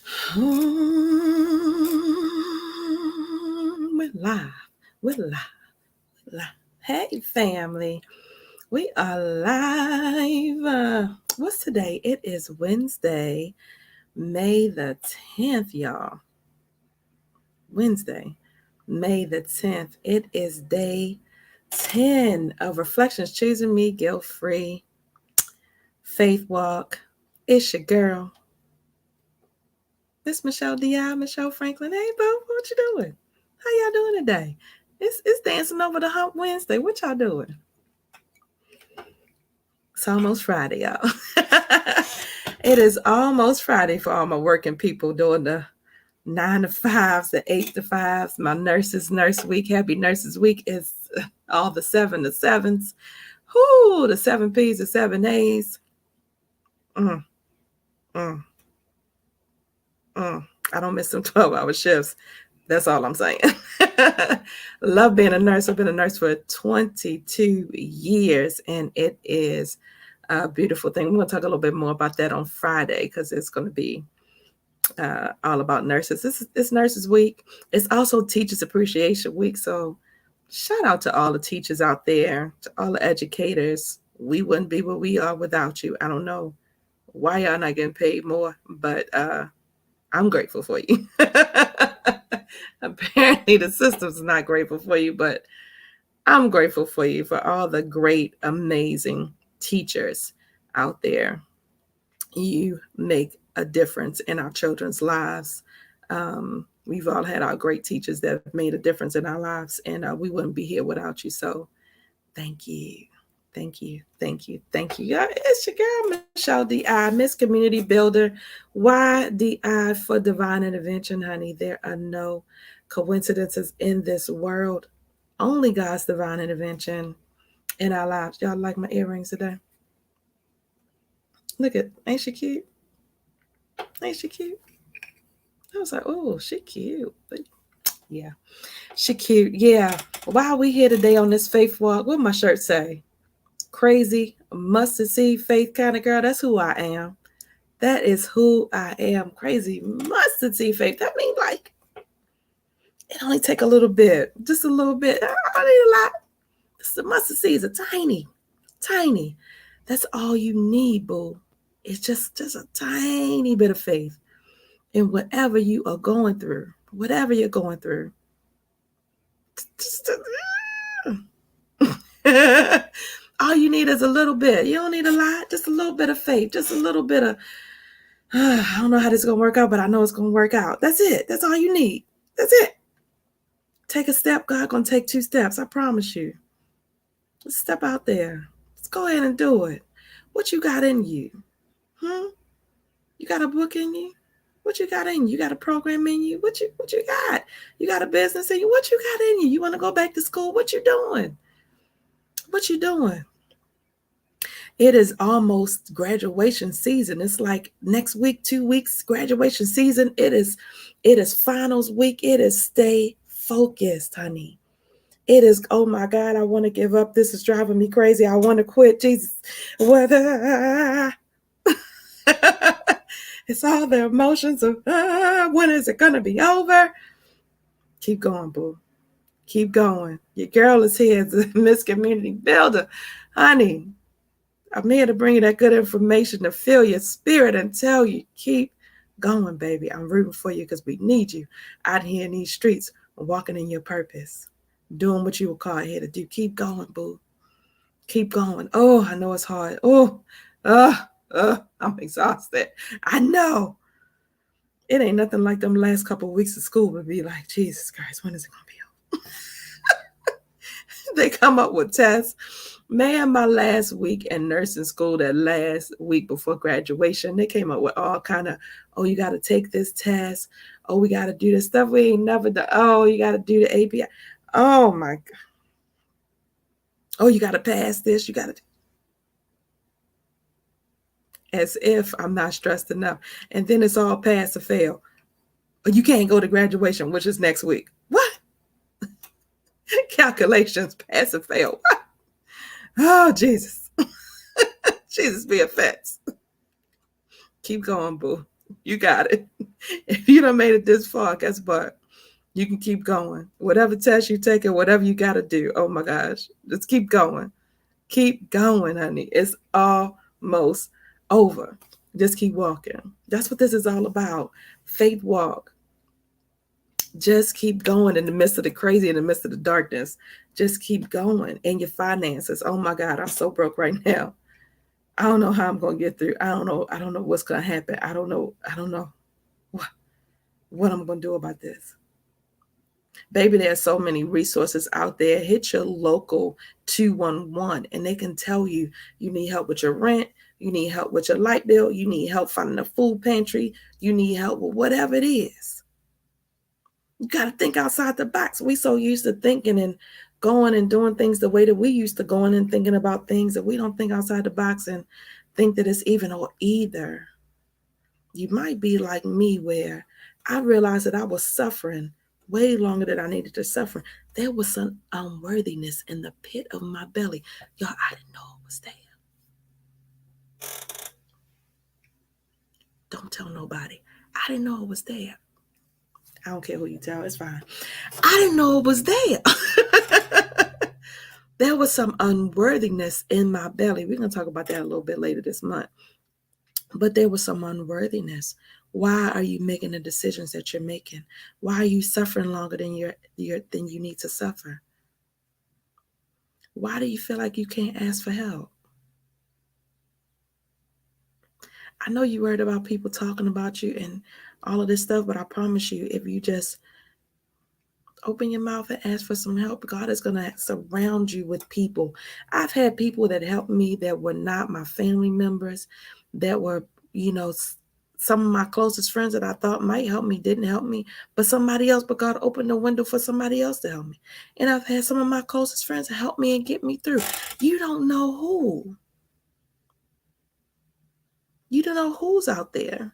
We're live. We're live. We're live. Hey, family. We are live. What's today? It is Wednesday, May the 10th, y'all. Wednesday, May the 10th. It is day 10 of Reflections Choosing Me Guilt Free Faith Walk. It's your girl, Miss Michelle D.I., Michelle Franklin. Hey, Bo, what you doing? How y'all doing today? It's dancing over the hump Wednesday. What y'all doing? It's almost Friday, y'all. It is almost Friday for all my working people doing the 9 to 5s, the 8 to 5s. My nurse week. Happy Nurses Week is all the 7 to 7s. Whoo, the 7 P's, the 7 A's. Mm, mm, mm. I don't miss them 12-hour shifts. That's all I'm saying. Love being a nurse. I've been a nurse for 22 years, and it is a beautiful thing. We're going to talk a little bit more about that on Friday because it's going to be all about nurses. It's Nurses Week. It's also Teachers Appreciation Week. So shout out to all the teachers out there, to all the educators. We wouldn't be where we are without you. I don't know why y'all not getting paid more, but I'm grateful for you. Apparently the system's not grateful for you, but I'm grateful for you, for all the great, amazing teachers out there. You make a difference in our children's lives. We've all had our great teachers that have made a difference in our lives, and we wouldn't be here without you. So thank you. Thank you. Thank you. Thank you. It's your girl, Michelle D.I., Miss Community Builder. Why D.I. for divine intervention, honey? There are no coincidences in this world. Only God's divine intervention in our lives. Y'all like my earrings today? Look at, ain't she cute? Ain't she cute? I was like, oh, she cute. But yeah, she cute. Yeah. Why are we here today on this faith walk? What my shirt say? Crazy, mustard seed faith kind of girl. That's who I am. That is who I am. Crazy mustard seed faith. That means like it only take a little bit, just a little bit. I don't need a lot. The mustard seeds are tiny, tiny. That's all you need, boo. It's just a tiny bit of faith in whatever you are going through, whatever you're going through. Just, all you need is a little bit. You don't need a lot, just a little bit of faith, just a little bit of, I don't know how this is going to work out, but I know it's going to work out. That's it. That's all you need. That's it. Take a step. God going to take 2 steps. I promise you. Let's step out there. Let's go ahead and do it. What you got in you? You got a book in you? What you got in you? You got a program in you? What you got? You got a business in you? What you got in you? You want to go back to school? What you doing? What you doing? It is almost graduation season. It's like next week, 2 weeks, graduation season. It is finals week. It is stay focused, honey. It is, oh my God, I want to give up. This is driving me crazy. I want to quit. Jesus. Whether it's all the emotions of when is it going to be over? Keep going, boo. Keep going. Your girl is here as a Miss Community Builder. Honey, I'm here to bring you that good information to fill your spirit and tell you, keep going, baby. I'm rooting for you because we need you out here in these streets, walking in your purpose, doing what you were called here to do. Keep going, boo. Keep going. Oh, I know it's hard. I'm exhausted. I know. It ain't nothing like them last couple of weeks of school would be like, Jesus Christ, when is it going to be over? They come up with tests. Man, my last week in nursing school, that last week before graduation, they came up with all kind of, oh, you got to take this test. Oh, we got to do this stuff we ain't never done. Oh, you got to do the API. Oh, my God. Oh, you got to pass this. You got to. As if I'm not stressed enough. And then it's all pass or fail. You can't go to graduation, which is next week. What? Calculations, pass or fail. What? Oh, Jesus. Jesus be a fence. Keep going, boo. You got it. If you done made it this far, guess what? You can keep going. Whatever test you take and whatever you got to do. Oh my gosh. Just keep going. Keep going, honey. It's almost over. Just keep walking. That's what this is all about. Faith walk. Just keep going in the midst of the crazy, in the midst of the darkness. Just keep going. And your finances. Oh my God, I'm so broke right now. I don't know how I'm gonna get through. I don't know. I don't know what's gonna happen. I don't know. I don't know what I'm gonna do about this. Baby, there's so many resources out there. Hit your local 211 and they can tell you you need help with your rent, you need help with your light bill, you need help finding a food pantry, you need help with whatever it is. You got to think outside the box. We so used to thinking and going and doing things the way that we used to going and thinking about things that we don't think outside the box and think that it's even or either. You might be like me where I realized that I was suffering way longer than I needed to suffer. There was some unworthiness in the pit of my belly. Y'all, I didn't know it was there. Don't tell nobody. I didn't know it was there. I don't care who you tell, it's fine. I didn't know it was there. There was some unworthiness in my belly. We're going to talk about that a little bit later this month. But there was some unworthiness. Why are you making the decisions that you're making? Why are you suffering longer than you need to suffer? Why do you feel like you can't ask for help? I know you worried about people talking about you and all of this stuff, but I promise you, if you just open your mouth and ask for some help, God is going to surround you with people. I've had people that helped me that were not my family members, that were, some of my closest friends that I thought might help me didn't help me, but somebody else, but God opened the window for somebody else to help me. And I've had some of my closest friends help me and get me through. You don't know who. You don't know who's out there.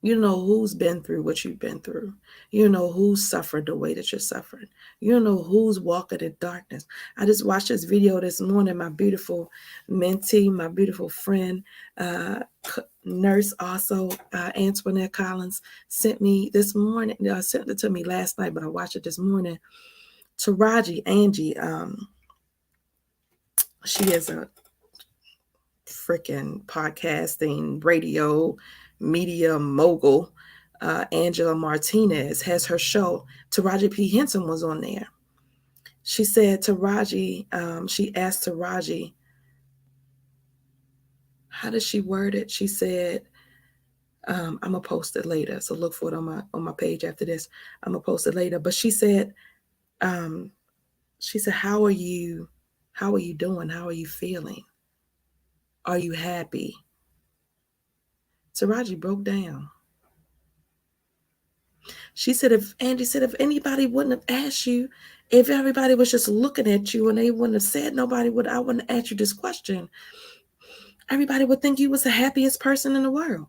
You know who's been through what you've been through. You know who's suffered the way that you're suffering. You know who's walking in darkness. I just watched this video this morning. My beautiful mentee, my beautiful friend, nurse also, Antoinette Collins, sent me this morning. Sent it to me last night, but I watched it this morning. Taraji, Angie, she is a freaking podcasting, radio, media mogul. Angela Martinez has her show. Taraji P. Henson was on there. She said Taraji, she asked Taraji, how did she word it? She said, I'm gonna post it later, so look for it on my page after this. I'm gonna post it later. But she said, how are you doing? How are you feeling? Are you happy? Taraji broke down. She said, if anybody wouldn't have asked you, if everybody was just looking at you and they wouldn't have said I wouldn't have asked you this question, everybody would think you was the happiest person in the world.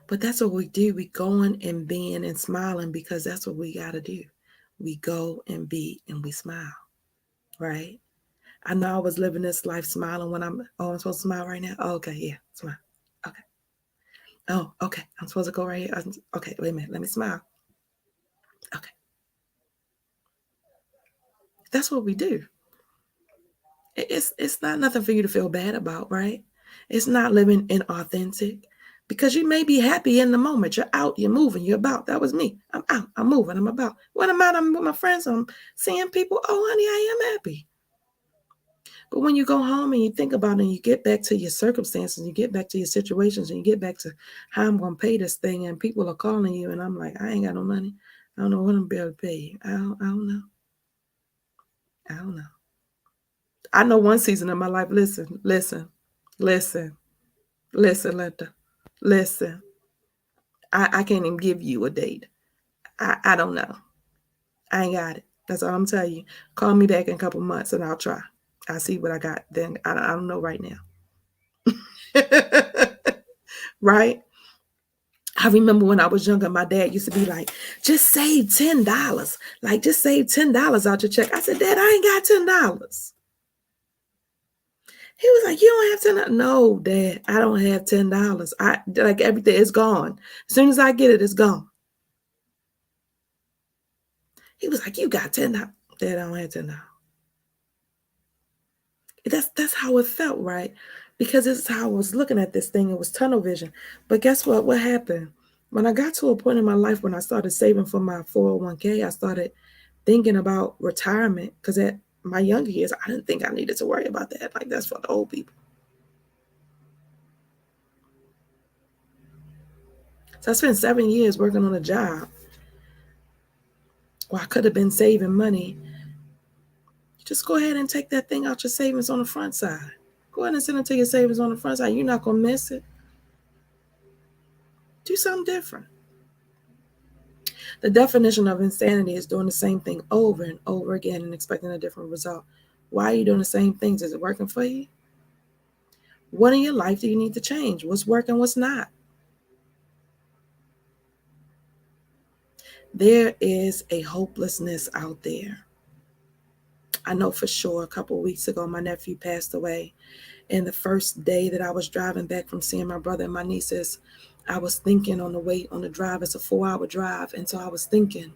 But that's what we do. We going and being and smiling because that's what we got to do. We go and be and we smile, right? I know I was living this life smiling when I'm supposed to smile right now. Oh, okay, yeah, smile. Okay. Oh, okay, I'm supposed to go right here. Okay, wait a minute, let me smile. Okay. That's what we do. It's not nothing for you to feel bad about, right? It's not living inauthentic because you may be happy in the moment. You're out, you're moving, you're about. That was me. I'm out, I'm moving, I'm about. When I'm out, I'm with my friends, I'm seeing people. Oh, honey, I am happy. But when you go home and you think about it and you get back to your circumstances, and you get back to your situations and you get back to how I'm going to pay this thing and people are calling you and I'm like, I ain't got no money. I don't know what I'm going to be able to pay you. I don't know. I don't know. I know one season of my life. Listen, Linda. Listen. I can't even give you a date. I don't know. I ain't got it. That's all I'm telling you. Call me back in a couple months and I'll try. I'll see what I got. Then I don't know right now. Right? I remember when I was younger, my dad used to be like, just save $10. Like, just save $10 out your check. I said, Dad, I ain't got $10. He was like, you don't have $10. No, Dad, I don't have $10. I like everything is gone. As soon as I get it, it's gone. He was like, you got $10. Dad, I don't have $10. That's how it felt, right? Because this is how I was looking at this thing. It was tunnel vision. But guess what? What happened? When I got to a point in my life when I started saving for my 401k, I started thinking about retirement. Because at my younger years, I didn't think I needed to worry about that. Like, that's for the old people. So I spent 7 years working on a job where I could have been saving money. Just go ahead and take that thing out your savings on the front side. Go ahead and send it to your savings on the front side. You're not going to miss it. Do something different. The definition of insanity is doing the same thing over and over again and expecting a different result. Why are you doing the same things? Is it working for you? What in your life do you need to change? What's working, what's not? There is a hopelessness out there. I know for sure a couple of weeks ago, my nephew passed away. And the first day that I was driving back from seeing my brother and my nieces, I was thinking on the way on the drive, it's a 4-hour drive. And so I was thinking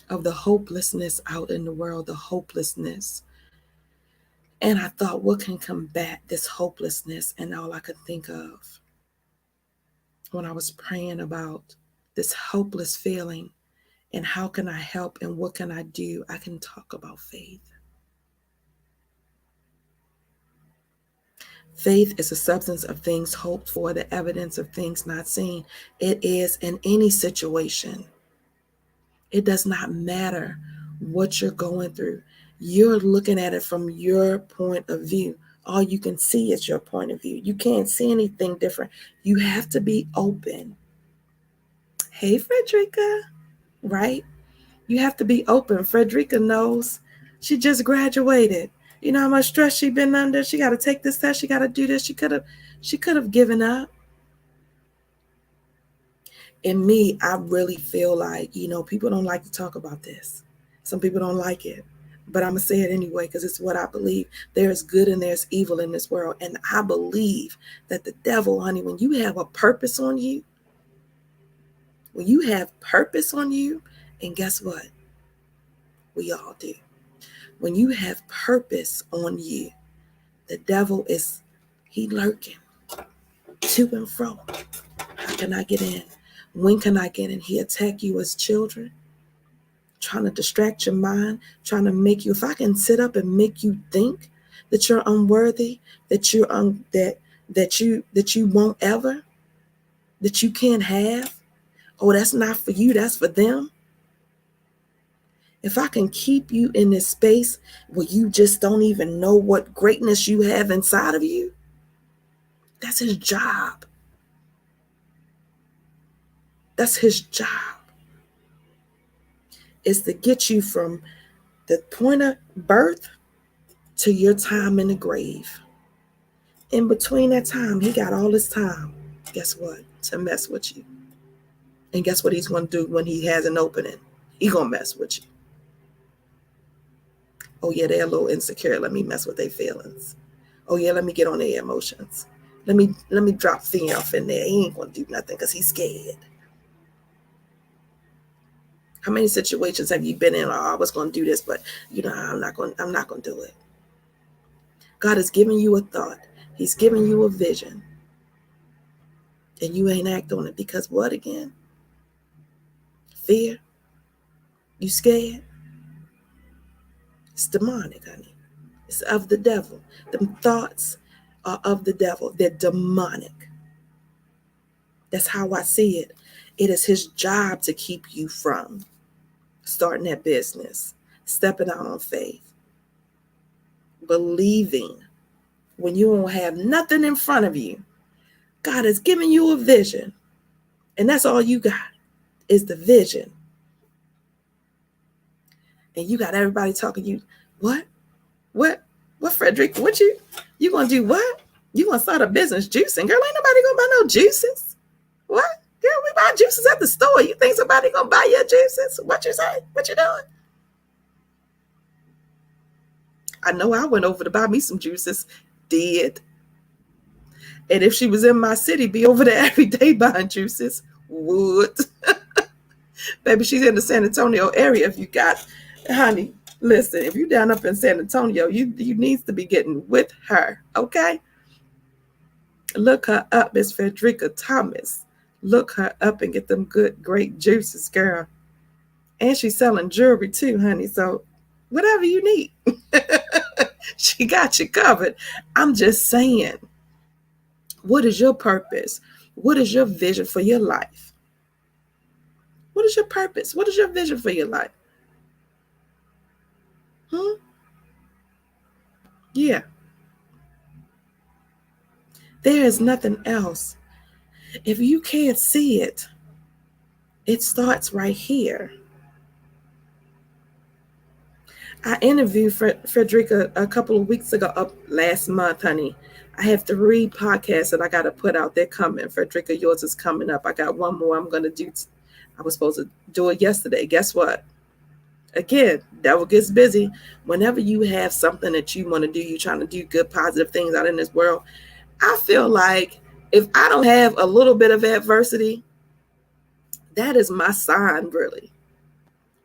of the hopelessness out in the world, the hopelessness. And I thought, what can combat this hopelessness? And all I could think of when I was praying about this hopeless feeling and how can I help and what can I do? I can talk about faith. Faith is the substance of things hoped for, the evidence of things not seen. It is in any situation. It does not matter what you're going through. You're looking at it from your point of view. All you can see is your point of view. You can't see anything different. You have to be open. Hey, Frederica, right? You have to be open. Frederica knows. She just graduated. You know how much stress she's been under? She got to take this test. She got to do this. She could have given up. And me, I really feel like, people don't like to talk about this. Some people don't like it. But I'm going to say it anyway because it's what I believe. There's good and there's evil in this world. And I believe that the devil, honey, when you have a purpose on you, and guess what? We all do. When you have purpose on you, the devil he lurking to and fro. How can I get in? When can I get in? He attack you as children, trying to distract your mind, trying to make you, if I can sit up and make you think that you're unworthy, that you're that you won't ever, that you can't have. Oh, that's not for you, that's for them. If I can keep you in this space where you just don't even know what greatness you have inside of you, that's his job. That's his job. Is to get you from the point of birth to your time in the grave. In between that time, he got all his time. Guess what? To mess with you. And guess what he's going to do when he has an opening? He's going to mess with you. Oh, yeah, they're a little insecure. Let me mess with their feelings. Oh, yeah, let me get on their emotions. Let me drop fear off in there. He ain't going to do nothing because he's scared. How many situations have you been in? Oh, I was going to do this, but I'm not going to do it. God has given you a thought. He's given you a vision. And you ain't act on it because what again? Fear? You scared? It's demonic, honey. It's of the devil. The thoughts are of the devil. They're demonic. That's how I see it. It is his job to keep you from starting that business, stepping out on faith, believing when you don't have nothing in front of you. God has given you a vision, and that's all you got is the vision. And you got everybody talking to you. What, Frederick? What you gonna do? What? You gonna start a business juicing? Girl, ain't nobody gonna buy no juices. What? Girl, we buy juices at the store. You think somebody gonna buy your juices? What you say? What you doing? I know I went over to buy me some juices. Did. And if she was in my city, be over there every day buying juices. Would. Baby, she's in the San Antonio area. If you got, honey, listen, if you down up in San Antonio, you needs to be getting with her, okay? Look her up, Miss Frederica Thomas. Look her up and get them good, great juices, girl. And she's selling jewelry too, honey. So whatever you need, she got you covered. I'm just saying, what is your purpose? What is your vision for your life? What is your purpose? What is your vision for your life? Yeah. There is nothing else. If you can't see it, it starts right here. I interviewed Frederica a couple of weeks ago, up last month, honey. I have 3 podcasts that I got to put out. They're coming. Frederica, yours is coming up. I got one more I'm going to do. I was supposed to do it yesterday. Guess what? Again, devil gets busy. Whenever you have something that you want to do, you're trying to do good, positive things out in this world. I feel like if I don't have a little bit of adversity, that is my sign, really.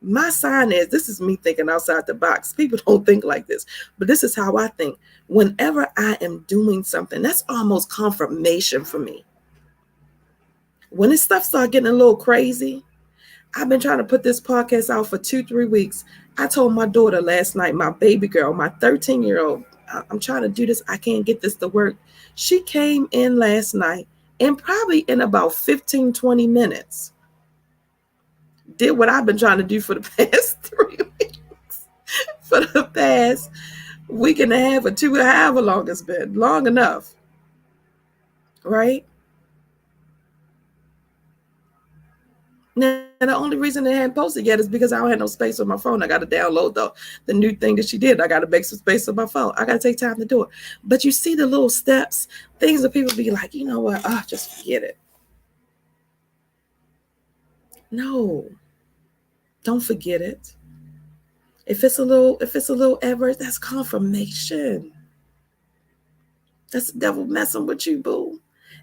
My sign is, this is me thinking outside the box. People don't think like this, but this is how I think. Whenever I am doing something, that's almost confirmation for me. When this stuff starts getting a little crazy, I've been trying to put this podcast out for 2-3 weeks. I told my daughter last night, my baby girl, my 13-year-old, I'm trying to do this. I can't get this to work. She came in last night and probably in about 15, 20 minutes did what I've been trying to do for the past 3 weeks, for the past week and a half or 2, however long it's been, long enough, right? Now, the only reason they hadn't posted yet is because I don't have no space on my phone. I got to download the new thing that she did. I got to make some space on my phone. I got to take time to do it. But you see the little steps, things that people be like, you know what? Oh, just forget it. No, don't forget it. If it's a little adverse, that's confirmation. That's the devil messing with you, boo.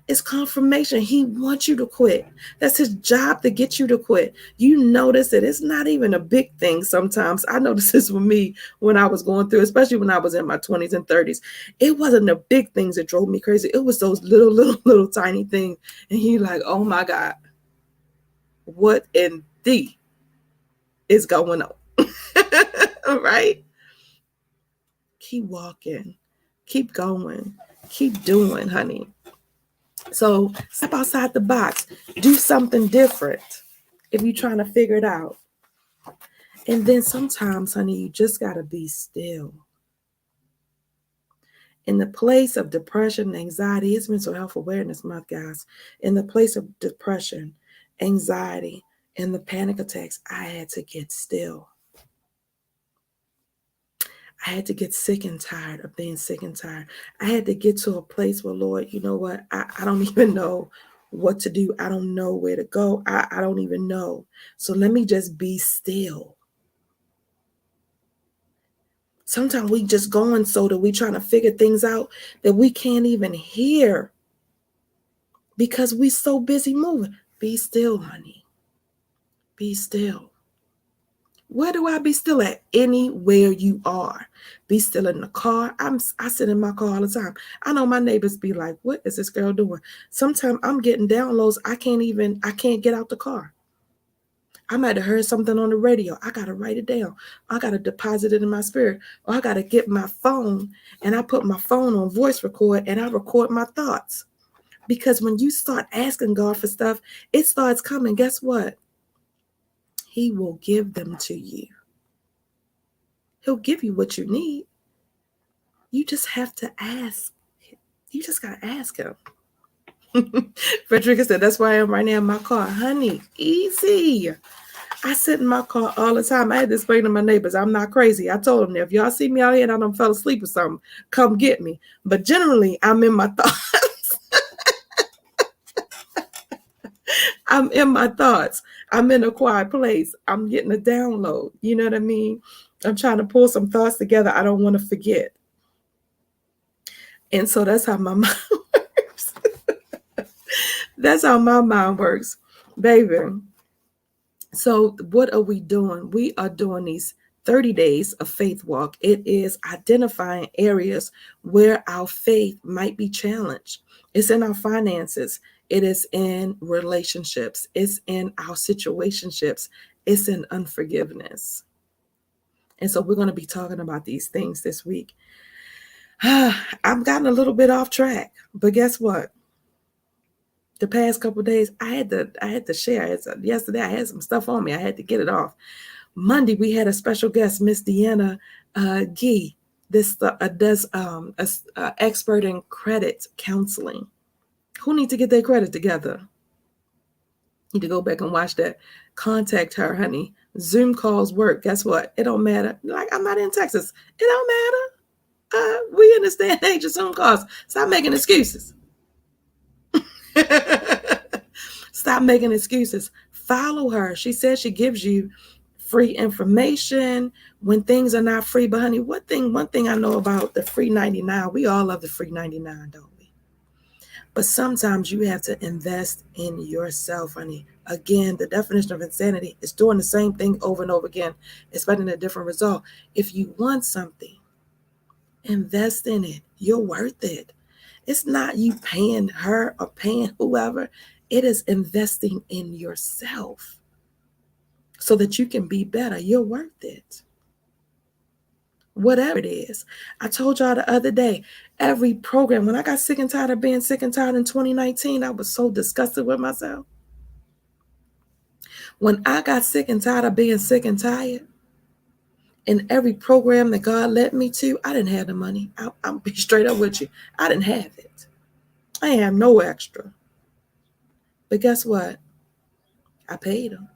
It's confirmation. He wants you to quit. That's his job, to get you to quit. You notice that it's not even a big thing sometimes. I noticed this with me when I was going through, especially when I was in my 20s and 30s. It wasn't the big things that drove me crazy. It was those little tiny things. And you're like, oh my God, what in the is going on? Right? Keep walking. Keep going. Keep doing, honey. So step outside the box. Do something different if you're trying to figure it out. And then sometimes, honey, you just got to be still. In the place of depression and anxiety, it's Mental Health Awareness Month, guys. In the place of depression, anxiety, and the panic attacks, I had to get still. I had to get sick and tired of being sick and tired. I had to get to a place where, Lord, you know what? I don't even know what to do. I don't know where to go. I don't even know. So let me just be still. Sometimes we just going so that we trying to figure things out that we can't even hear because we so busy moving. Be still, honey. Be still. Where do I be still at? Anywhere you are. Be still in the car. I sit in my car all the time. I know my neighbors be like, what is this girl doing? Sometimes I'm getting downloads. I can't get out the car. I might have heard something on the radio. I got to write it down. I got to deposit it in my spirit. Or I got to get my phone and I put my phone on voice record and I record my thoughts. Because when you start asking God for stuff, it starts coming. Guess what? He will give them to you. He'll give you what you need. You just have to ask. You just got to ask him. Frederica said, that's where I am right now in my car. Honey, easy. I sit in my car all the time. I had to explain to my neighbors, I'm not crazy. I told them, if y'all see me out here and I done fell asleep or something, come get me. But generally, I'm in my thoughts. I'm in my thoughts. I'm in a quiet place. I'm getting a download. You know what I mean? I'm trying to pull some thoughts together. I don't want to forget. And so that's how my mind works. That's how my mind works, baby. So what are we doing? We are doing these 30 days of faith walk. It is identifying areas where our faith might be challenged. It's in our finances. It is in relationships. It's in our situationships. It's in unforgiveness. And so we're going to be talking about these things this week. I've gotten a little bit off track, but guess what? The past couple of days, I had to share. Yesterday, I had some stuff on me. I had to get it off. Monday, we had a special guest, Miss Deanna Gee. This does expert in credit counseling. Who need to get their credit together? Need to go back and watch that. Contact her, honey. Zoom calls work. Guess what? It don't matter. Like, I'm not in Texas. It don't matter. We understand age of Zoom calls. Stop making excuses. Stop making excuses. Follow her. She says she gives you free information when things are not free. But honey, one thing I know about the free 99, we all love the free 99, don't we? But sometimes you have to invest in yourself, honey. Again, the definition of insanity is doing the same thing over and over again, expecting a different result. If you want something, invest in it. You're worth it. It's not you paying her or paying whoever. It is investing in yourself so that you can be better. You're worth it. Whatever it is. I told y'all the other day, every program, when I got sick and tired of being sick and tired in 2019, I was so disgusted with myself. When I got sick and tired of being sick and tired, in every program that God led me to, I didn't have the money. I'll be straight up with you. I didn't have it. I have no extra. But guess what? I paid them.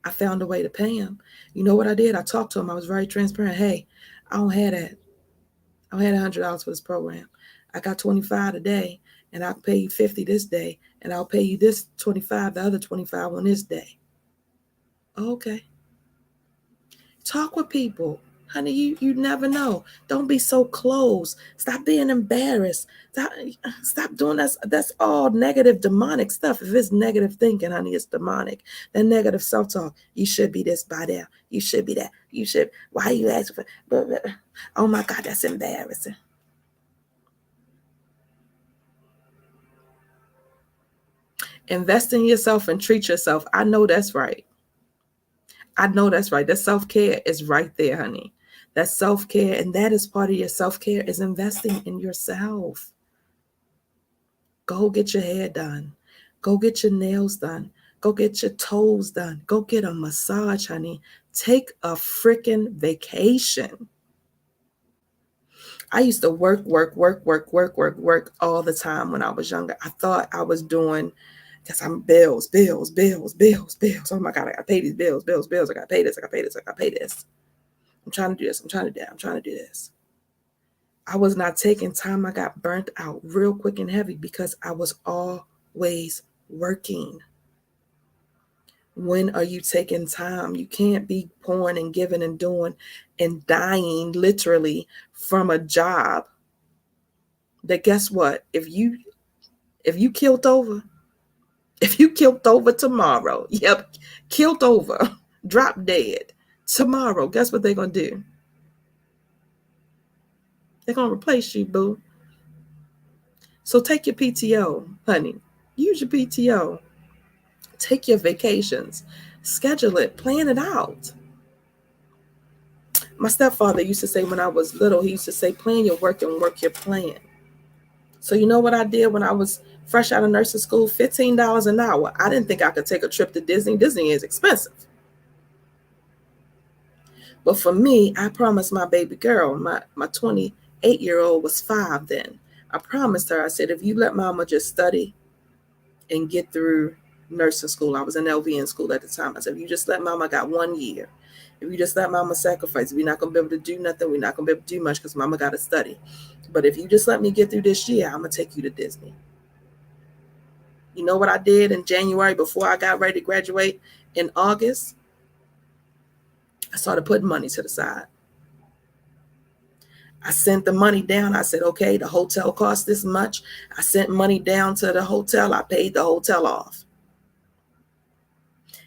I found a way to pay them. You know what I did? I talked to them. I was very transparent. Hey, I don't have that. I don't have $100 for this program. I got 25 today, and I'll pay you 50 this day, and I'll pay you this 25, the other 25 on this day. Okay. Talk with people. Honey, you never know. Don't be so close. Stop being embarrassed. Stop doing that. That's all negative, demonic stuff. If it's negative thinking, honey, it's demonic. That negative self-talk. You should be this by there. You should be that. You should. Why are you asking for? Blah, blah. Oh my God, that's embarrassing. Invest in yourself and treat yourself. I know that's right. I know that's right. That self-care is right there, honey. That self-care, and that is part of your self-care, is investing in yourself. Go get your hair done. Go get your nails done. Go get your toes done. Go get a massage, honey. Take a freaking vacation. I used to work all the time when I was younger. I thought I was doing, because I'm bills. Oh my God, I got to pay these bills. I got to pay this. I got to pay this. I'm trying to do this. I'm trying to do this. I was not taking time. I got burnt out real quick and heavy because I was always working. When are you taking time? You can't be pouring and giving and doing and dying literally from a job that, guess what? If you killed over, tomorrow, killed over, drop dead tomorrow, guess what they're going to do? They're going to replace you, boo. So take your PTO, honey. Use your PTO. Take your vacations. Schedule it. Plan it out. My stepfather used to say when I was little, he used to say, plan your work and work your plan. So you know what I did when I was fresh out of nursing school? $15 an hour. I didn't think I could take a trip to Disney. Disney is expensive. But for me, I promised my baby girl, my 28-year-old was 5 then. I promised her, I said, if you let mama just study and get through nursing school, I was in LVN school at the time. I said, if you just let mama, got 1 year. If you just let mama sacrifice, we're not going to be able to do nothing. We're not going to be able to do much because mama got to study. But if you just let me get through this year, I'm going to take you to Disney. You know what I did in January before I got ready to graduate in August? I started putting money to the side. I sent the money down. I said, okay, the hotel cost this much. I sent money down to the hotel. I paid the hotel off.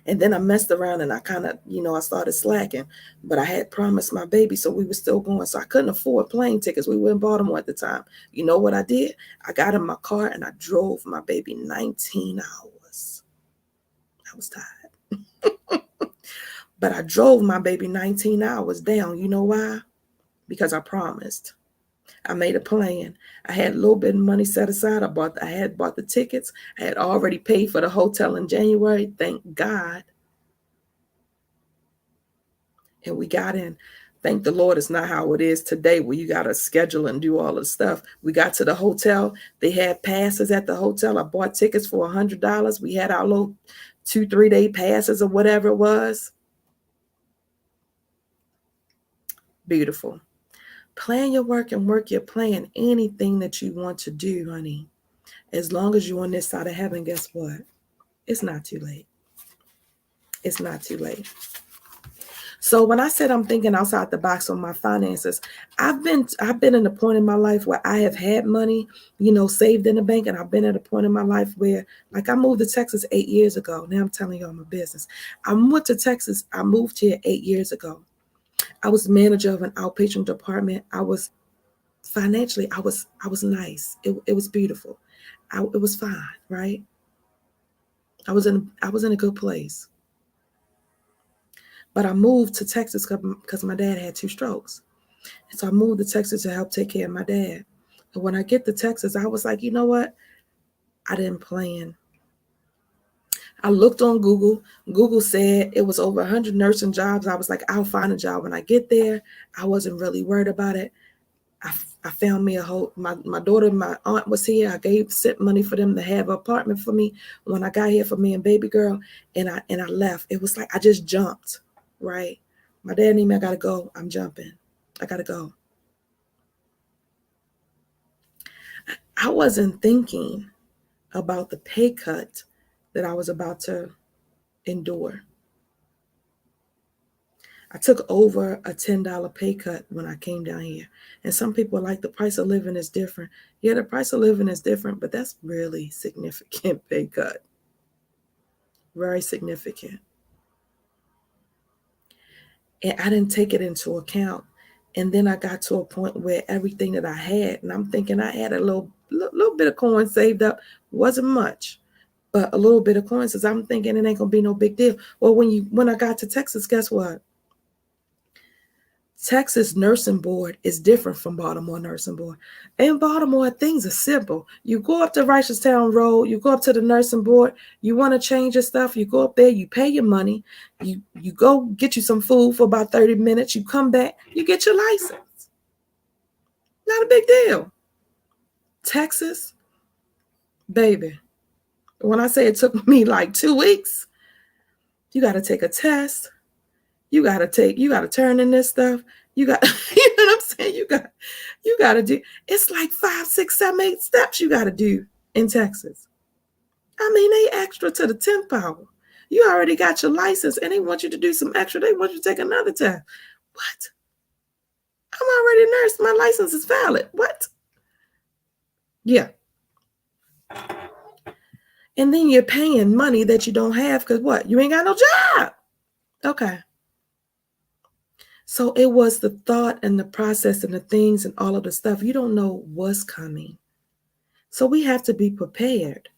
And then I messed around and I kind of, I started slacking. But I had promised my baby, so we were still going. So I couldn't afford plane tickets. We were in Baltimore at the time. You know what I did? I got in my car and I drove my baby 19 hours. I was tired. But I drove my baby 19 hours down. You know why? Because I promised. I made a plan. I had a little bit of money set aside. I had bought the tickets. I had already paid for the hotel in January. Thank God. And we got in. Thank the Lord, it's not how it is today where you got to schedule and do all the stuff. We got to the hotel. They had passes at the hotel. I bought tickets for $100. We had our little 2-3 day passes or whatever it was. Beautiful. Plan your work and work your plan. Anything that you want to do, honey. As long as you're on this side of heaven, guess what? It's not too late. It's not too late. So when I said I'm thinking outside the box on my finances, I've been in a point in my life where I have had money, saved in the bank, and I've been at a point in my life where, like, I moved to Texas 8 years ago. Now I'm telling y'all my business. I moved to Texas. I moved here 8 years ago. I was manager of an outpatient department. I was financially, I was nice. It was beautiful. It was fine, right? I was in a good place. But I moved to Texas because my dad had 2 strokes. And so I moved to Texas to help take care of my dad. And when I get to Texas, I was like, you know what? I didn't plan. I looked on Google. Google said it was over 100 nursing jobs. I was like, I'll find a job when I get there. I wasn't really worried about it. I found me my daughter and my aunt was here. I sent money for them to have an apartment for me when I got here for me and baby girl. And I left. It was like I just jumped, right? My dad named me, I gotta go. I'm jumping. I gotta go. I wasn't thinking about the pay cut that I was about to endure. I took over a $10 pay cut when I came down here. And some people are like, the price of living is different. Yeah, the price of living is different, but that's really significant pay cut. Very significant. And I didn't take it into account. And then I got to a point where everything that I had, and I'm thinking I had a little bit of coin saved up, wasn't much, but a little bit of coins, because I'm thinking it ain't gonna be no big deal. Well, when I got to Texas, guess what? Texas nursing board is different from Baltimore nursing board. In Baltimore, things are simple. You go up to Reisterstown Road, you go up to the nursing board, you want to change your stuff, you go up there, you pay your money, you go get you some food for about 30 minutes, you come back, you get your license. Not a big deal. Texas, baby, when I say it took me like 2 weeks, you got to take a test. You got to turn in this stuff. You got, you know what I'm saying? You got to do, it's like 5, 6, 7, 8 steps you got to do in Texas. I mean, they extra to the 10th power. You already got your license and they want you to do some extra. They want you to take another test. What? I'm already a nurse. My license is valid. What? Yeah. And then you're paying money that you don't have because what? You ain't got no job. Okay. So it was the thought and the process and the things and all of the stuff. You don't know what's coming. So we have to be prepared.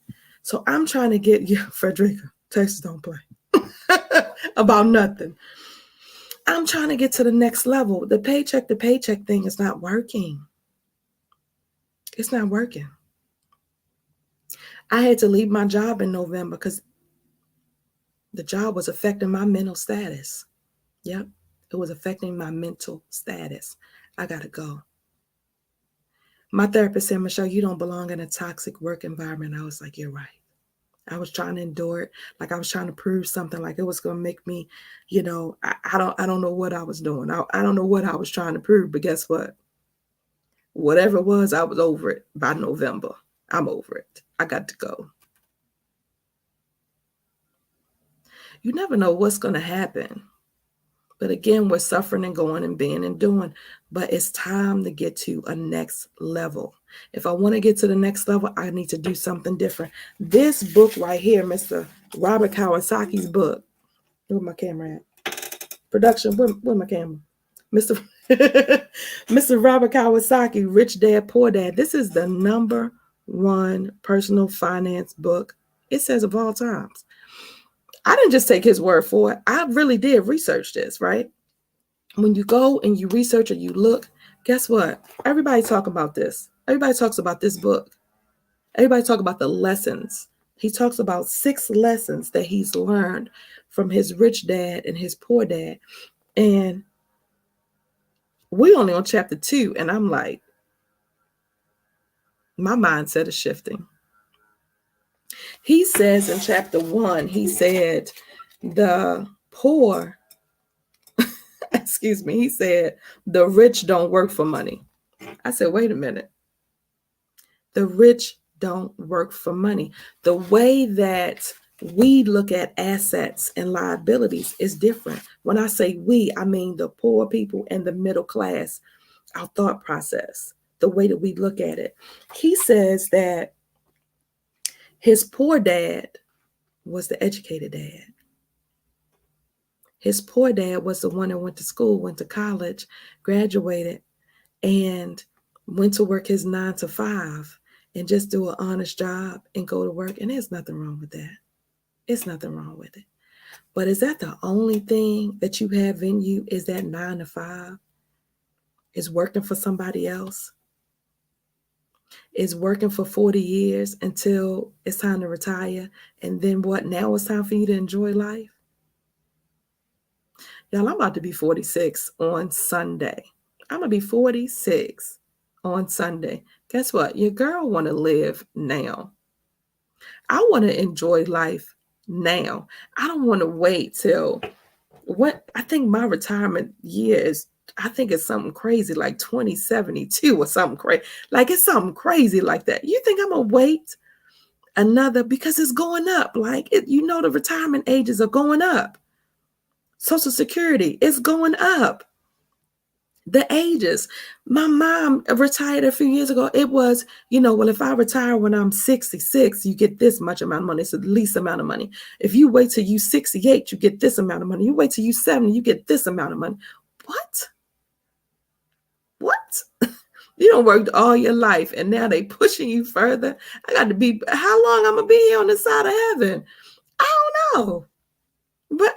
So I'm trying to get you, Frederica, Texas don't play about nothing. I'm trying to get to the next level. The paycheck to paycheck thing is not working. It's not working. I had to leave my job in November because the job was affecting my mental status. Yep. It was affecting my mental status. I got to go. My therapist said, Michelle, you don't belong in a toxic work environment. I was like, you're right. I was trying to endure it. Like I was trying to prove something, like it was going to make me, I don't know what I was doing. I don't know what I was trying to prove, but guess what? Whatever it was, I was over it by November. I'm over it. I got to go. You never know what's going to happen. But again, we're suffering and going and being and doing. But it's time to get to a next level. If I want to get to the next level, I need to do something different. This book right here, Mr. Robert Kawasaki's book. Where my camera at? Production, where my camera? Mr. Mr. Robert Kawasaki, Rich Dad, Poor Dad. This is the #1 personal finance book, it says, of all times. I didn't just take his word for it. I really did research this, right? When you go and you research or you look, guess what? Everybody talk about this. Everybody talks about this book. Everybody talk about the lessons. He talks about 6 lessons that he's learned from his rich dad and his poor dad. And we only on chapter 2, and I'm like, my mindset is shifting. He says in chapter 1, he said, the poor, excuse me, he said, the rich don't work for money. I said, wait a minute. The rich don't work for money. The way that we look at assets and liabilities is different. When I say we, I mean the poor people and the middle class, our thought process, the way that we look at it. He says that his poor dad was the educated dad. His poor dad was the one that went to school, went to college, graduated, and went to work his 9 to 5 and just do an honest job and go to work. And there's nothing wrong with that. It's nothing wrong with it. But is that the only thing that you have in you? Is that 9 to 5? Is working for somebody else? Is working for 40 years until it's time to retire? And then what? Now it's time for you to enjoy life? Y'all, I'm about to be 46 on Sunday. I'm going to be 46 on Sunday. Guess what? Your girl want to live now. I want to enjoy life now. I don't want to wait till what I think my retirement year is. I think it's something crazy like 2072 or something crazy. Like it's something crazy like that. You think I'm going to wait another, because it's going up. Like, the retirement ages are going up. Social Security is going up. The ages. My mom retired a few years ago. It was, well, if I retire when I'm 66, you get this much amount of money. It's the least amount of money. If you wait till you 68, you get this amount of money. You wait till you 70, you get this amount of money. What? You don't work all your life, and now they pushing you further. I got to be, how long I'm going to be here on this side of heaven? I don't know. But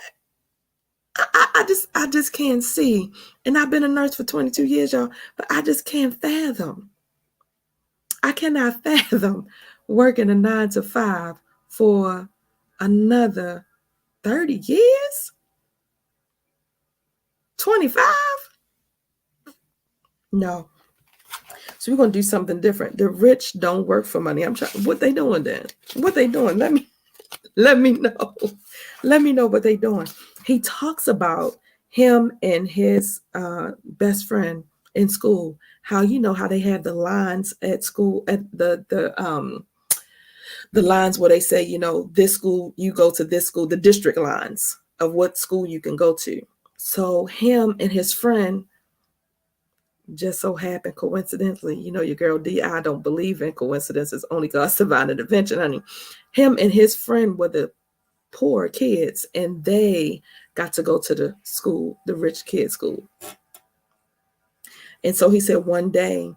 I just can't see. And I've been a nurse for 22 years, y'all, but I just can't fathom. I cannot fathom working a 9 to 5 for another 30 years? 25? No. So we're going to do something different. The rich don't work for money. What they doing then? What they doing? Let me know. Let me know what they doing. He talks about him and his best friend in school, how they have the lines at school, at the lines where they say, this school, you go to this school, the district lines of what school you can go to. So him and his friend just so happened, coincidentally, your girl D, I don't believe in coincidences, only God's divine intervention, honey. Him and his friend were the poor kids, and they got to go to the school, the rich kids' school. And so he said one day,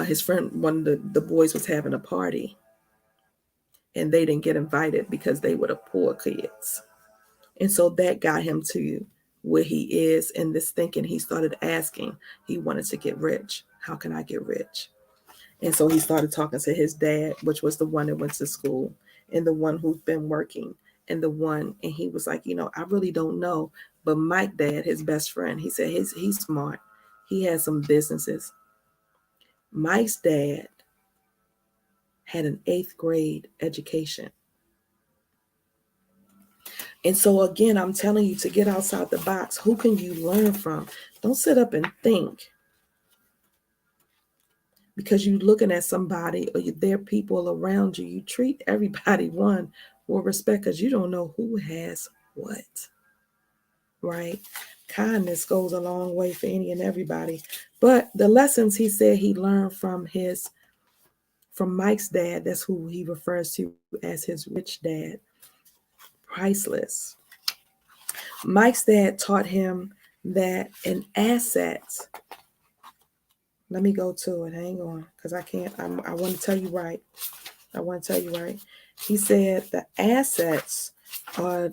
his friend, one of the boys, was having a party, and they didn't get invited because they were the poor kids. And so that got him to where he is in this thinking. He started asking, he wanted to get rich. How can I get rich? And so he started talking to his dad, which was the one that went to school, and the one who's been working, and he was like, I really don't know. But Mike dad, his best friend, he said he's smart. He has some businesses. Mike's dad had an 8th grade education. And so again, I'm telling you to get outside the box. Who can you learn from? Don't sit up and think because you're looking at somebody or there are people around you. You treat everybody one with respect because you don't know who has what, right? Kindness goes a long way for any and everybody. But the lessons he said he learned from Mike's dad, that's who he refers to as his rich dad, priceless. Mike's dad taught him that an asset, let me go to it, hang on, because I can't, I want to tell you right. I want to tell you right. He said the assets are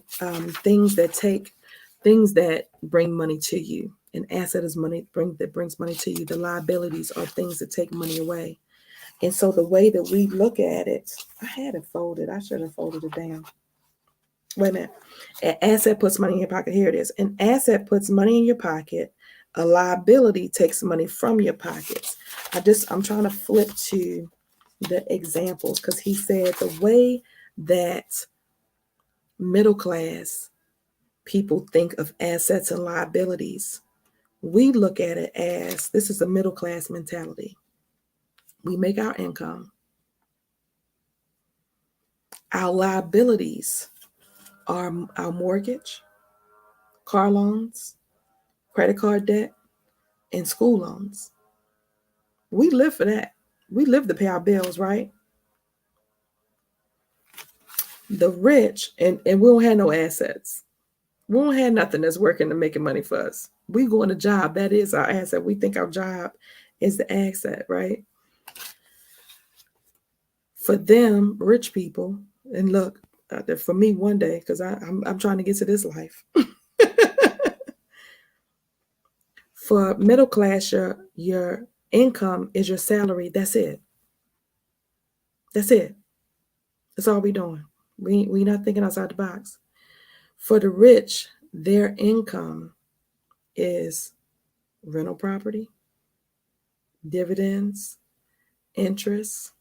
things that bring money to you. An asset is money that brings money to you. The liabilities are things that take money away. And so the way that we look at it, I had it folded. I should have folded it down. Wait a minute. An asset puts money in your pocket. Here it is. An asset puts money in your pocket. A liability takes money from your pockets. I'm trying to flip to the examples because he said the way that middle class people think of assets and liabilities, we look at it as this is a middle class mentality. We make our income. Our liabilities are our mortgage, car loans, credit card debt, and school loans. We live for that. We live to pay our bills, right? The rich, and we don't have no assets. We don't have nothing that's working to making money for us. We go on a job. That is our asset. We think our job is the asset, right? For them, rich people, and look, for me one day, because I'm trying to get to this life. For middle class, your income is your salary. That's it. That's it. That's all we doing. We not thinking outside the box. For the rich, their income is rental property, dividends, interest,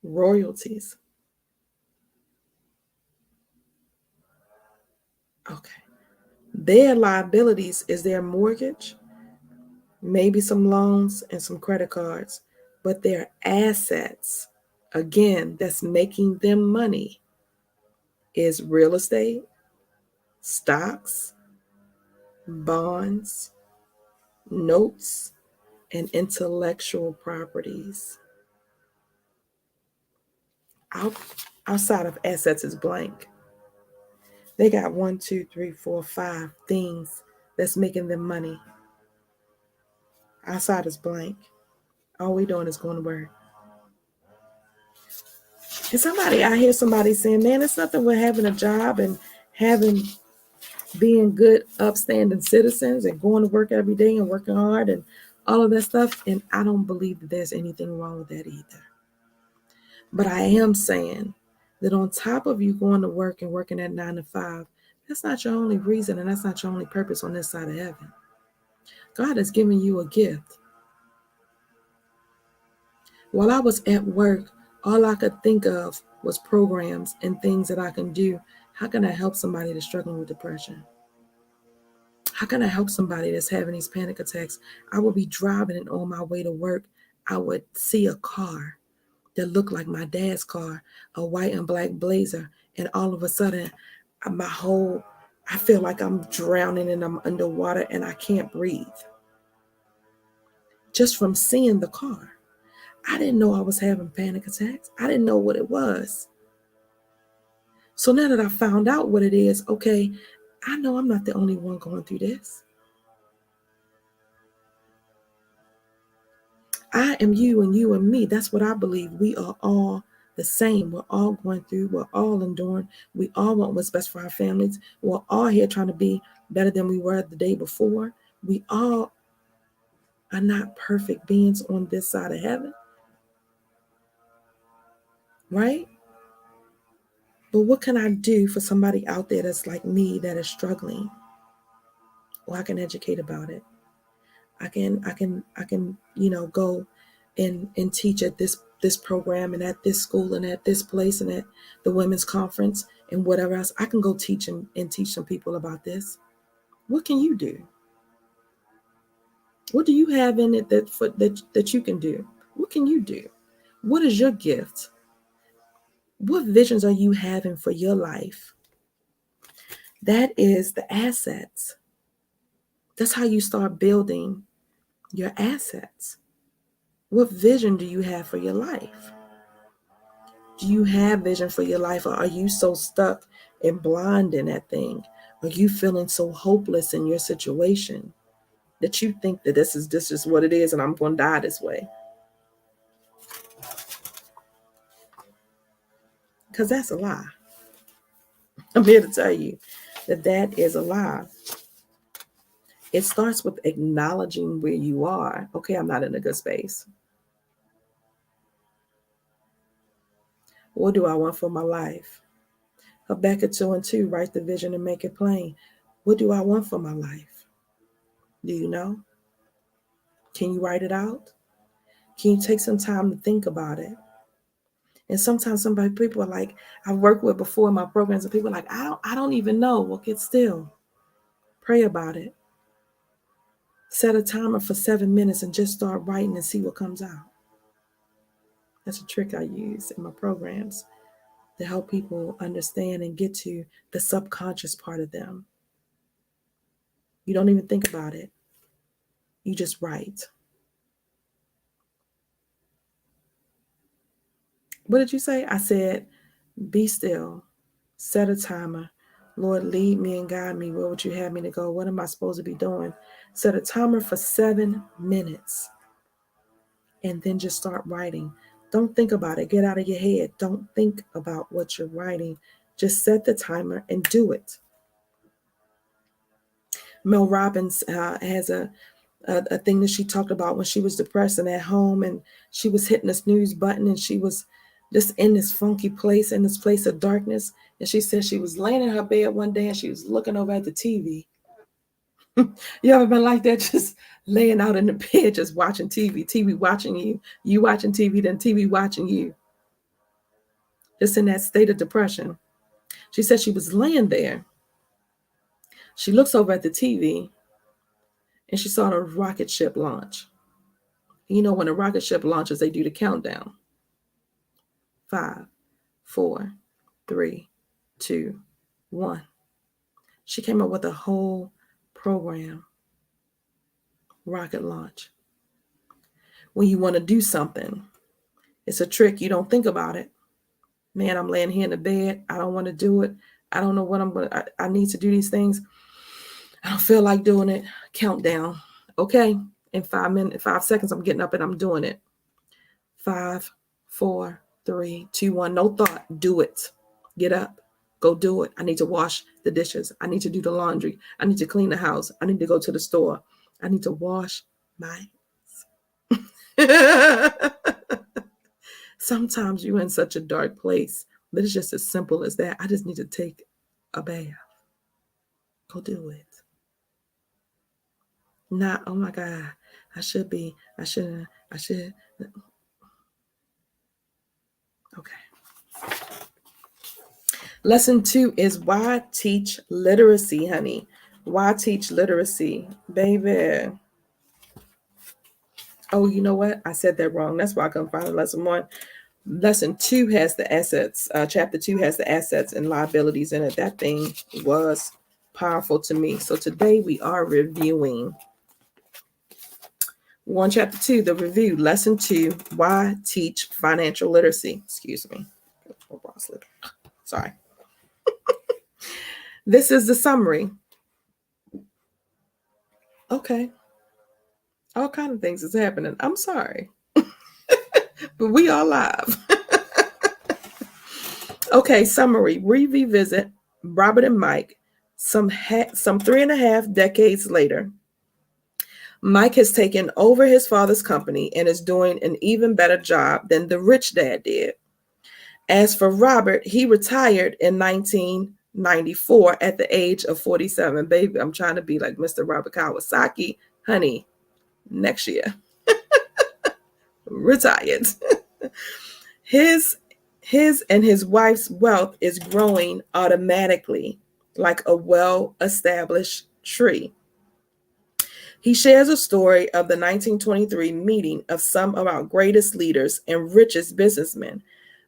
royalties. Okay. Their liabilities is their mortgage, maybe some loans and some credit cards, but their assets, again, that's making them money, is real estate, stocks, bonds, notes, and intellectual properties. Out, outside of assets is blank. They got 1, 2, 3, 4, 5 things that's making them money. Outside is blank. All we doing is going to work. And I hear somebody saying, man, it's nothing with having a job and being good, upstanding citizens and going to work every day and working hard and all of that stuff. And I don't believe that there's anything wrong with that either. But I am saying that on top of you going to work and working at 9 to 5, that's not your only reason and that's not your only purpose on this side of heaven. God has given you a gift. While I was at work, all I could think of was programs and things that I can do. How can I help somebody that's struggling with depression? How can I help somebody that's having these panic attacks? I would be driving and on my way to work, I would see a car that looked like my dad's car, a white and black Blazer. And all of a sudden, I feel like I'm drowning and I'm underwater and I can't breathe. Just from seeing the car. I didn't know I was having panic attacks. I didn't know what it was. So now that I found out what it is, okay, I know I'm not the only one going through this. I am you and you and me. That's what I believe. We are all the same. We're all going through. We're all enduring. We all want what's best for our families. We're all here trying to be better than we were the day before. We all are not perfect beings on this side of heaven. Right? But what can I do for somebody out there that's like me that is struggling? Well, I can educate about it. I can, go and teach at this program and at this school and at this place and at the women's conference and whatever else. I can go teach and teach some people about this. What can you do? What do you have in it that you can do? What can you do? What is your gift? What visions are you having for your life? That is the assets. That's how you start building your assets. What vision do you have for your life? Do you have vision for your life, or are you so stuck and blind in that thing? Are you feeling so hopeless in your situation that you think that this is what it is and I'm going to die this way? Because that's a lie. I'm here to tell you that that is a lie. It starts with acknowledging where you are. Okay, I'm not in a good space. What do I want for my life? Habakkuk 2:2, write the vision and make it plain. What do I want for my life? Do you know? Can you write it out? Can you take some time to think about it? And sometimes people are like, I've worked with before in my programs, and people are like, I don't even know. Well, get still. Pray about it. Set a timer for 7 minutes and just start writing and see what comes out. That's a trick I use in my programs to help people understand and get to the subconscious part of them. You don't even think about it. You just write. What did you say? I said, be still, set a timer. Lord, lead me and guide me. Where would you have me to go? What am I supposed to be doing? Set a timer for 7 minutes and then just start writing. Don't think about it. Get out of your head. Don't think about what you're writing. Just set the timer and do it. Mel Robbins has a thing that she talked about when she was depressed and at home, and she was hitting the snooze button, and she was just in this funky place, in this place of darkness. And she said she was laying in her bed one day and she was looking over at the TV. You ever been like that? Just laying out in the bed, just watching TV watching you, you watching TV, then TV watching you. Just in that state of depression. She said she was laying there. She looks over at the TV and she saw the rocket ship launch. You know, when a rocket ship launches, they do the countdown. 5, 4, 3, 2, 1. She came up with a whole program. Rocket launch. When you want to do something, it's a trick. You don't think about it. Man, I'm laying here in the bed. I don't want to do it. I don't know what I'm going to, I need to do these things. I don't feel like doing it. Countdown. Okay. In 5 seconds, I'm getting up and I'm doing it. 5, 4, 3, 2, 1. No thought. Do it. Get up. Go do it. I need to wash the dishes. I need to do the laundry. I need to clean the house. I need to go to the store. I need to wash my Sometimes you're in such a dark place, but it's just as simple as that. I just need to take a bath. Go do it. Not, oh my God, I should. Okay. Lesson 2 is why teach literacy, honey. Why teach literacy, baby? Oh, you know what? I said that wrong. That's why I couldn't find lesson 1. Lesson 2 has the assets. Chapter 2 has the assets and liabilities in it. That thing was powerful to me. So today we are reviewing 1 chapter 2, the review. Lesson 2, why teach financial literacy. Excuse me. Sorry. This is the summary. Okay. All kinds of things is happening. I'm sorry. But we are live. Okay, summary. We revisit Robert and Mike some 3.5 decades later. Mike has taken over his father's company and is doing an even better job than the rich dad did. As for Robert, he retired in 1994 at the age of 47. Baby, I'm trying to be like Mr. Robert Kawasaki. Honey, next year. Retired. His and his wife's wealth is growing automatically like a well-established tree. He shares a story of the 1923 meeting of some of our greatest leaders and richest businessmen,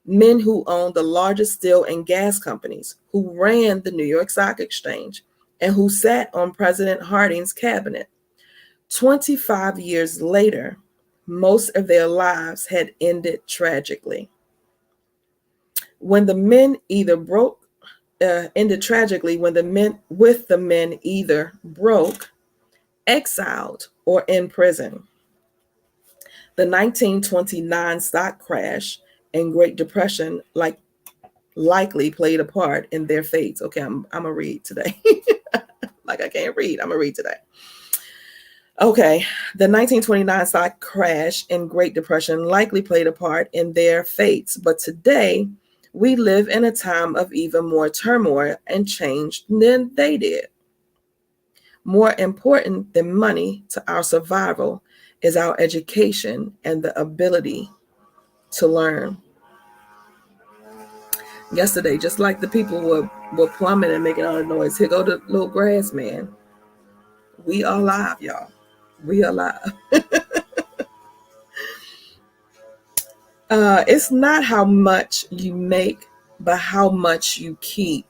men who owned the largest steel and gas companies, who ran the New York Stock Exchange, and who sat on President Harding's cabinet. 25 years later, most of their lives had ended tragically. When the men either broke, ended tragically when the men either broke, exiled, or in prison. The 1929 stock crash and Great Depression likely played a part in their fates. Okay, I'm gonna read today. Like I can't read. I'm gonna read today. Okay, the 1929 stock crash and Great Depression likely played a part in their fates, but today we live in a time of even more turmoil and change than they did. More important than money to our survival is our education and the ability to learn. Yesterday, just like the people were plumbing and making all the noise, here go the little grass man. We are alive, y'all. We are alive. It's not how much you make, but how much you keep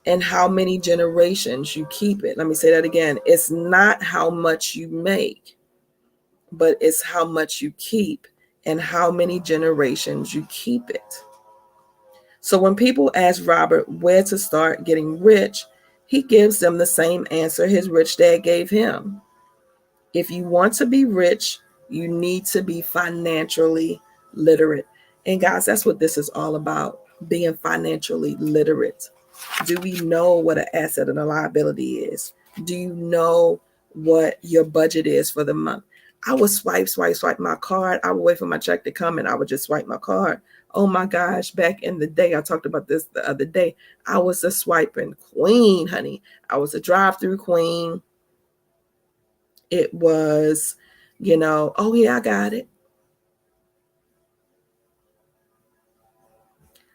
and how many generations you keep it. Let me say that again. It's not how much you make, but it's how much you keep and how many generations you keep it. So when people ask Robert where to start getting rich, he gives them the same answer his rich dad gave him. If you want to be rich, you need to be financially literate. And guys, that's what this is all about, being financially literate. Do we know what an asset and a liability is? Do you know what your budget is for the month? I would swipe my card. I would wait for my check to come and I would just swipe my card. Oh my gosh, back in the day, I talked about this the other day. I was a swiping queen, honey. I was a drive-through queen. It was, oh yeah, I got it.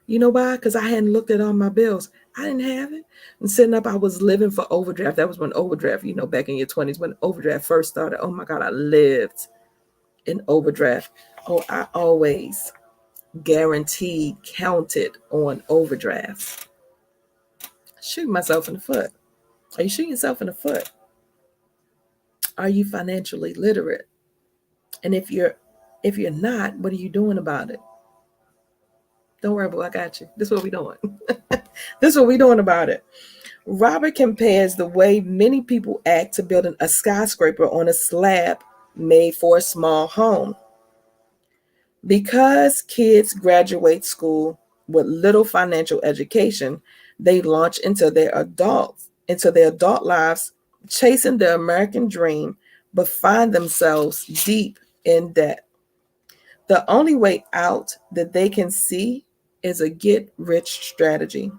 You know why? Because I hadn't looked at all my bills. I didn't have it. And sitting up, I was living for overdraft. That was when overdraft, back in your 20s, when overdraft first started. Oh my God, I lived in overdraft. Oh, I always guaranteed counted on overdraft. Shooting myself in the foot. Are you shooting yourself in the foot? Are you financially literate? And if you're not, what are you doing about it? Don't worry, boo, I got you. This is what we're doing. This is what we're doing about it. Robert compares the way many people act to building a skyscraper on a slab made for a small home. Because kids graduate school with little financial education, they launch into their adult lives, chasing the American dream, but find themselves deep in debt. The only way out that they can see is a get rich strategy.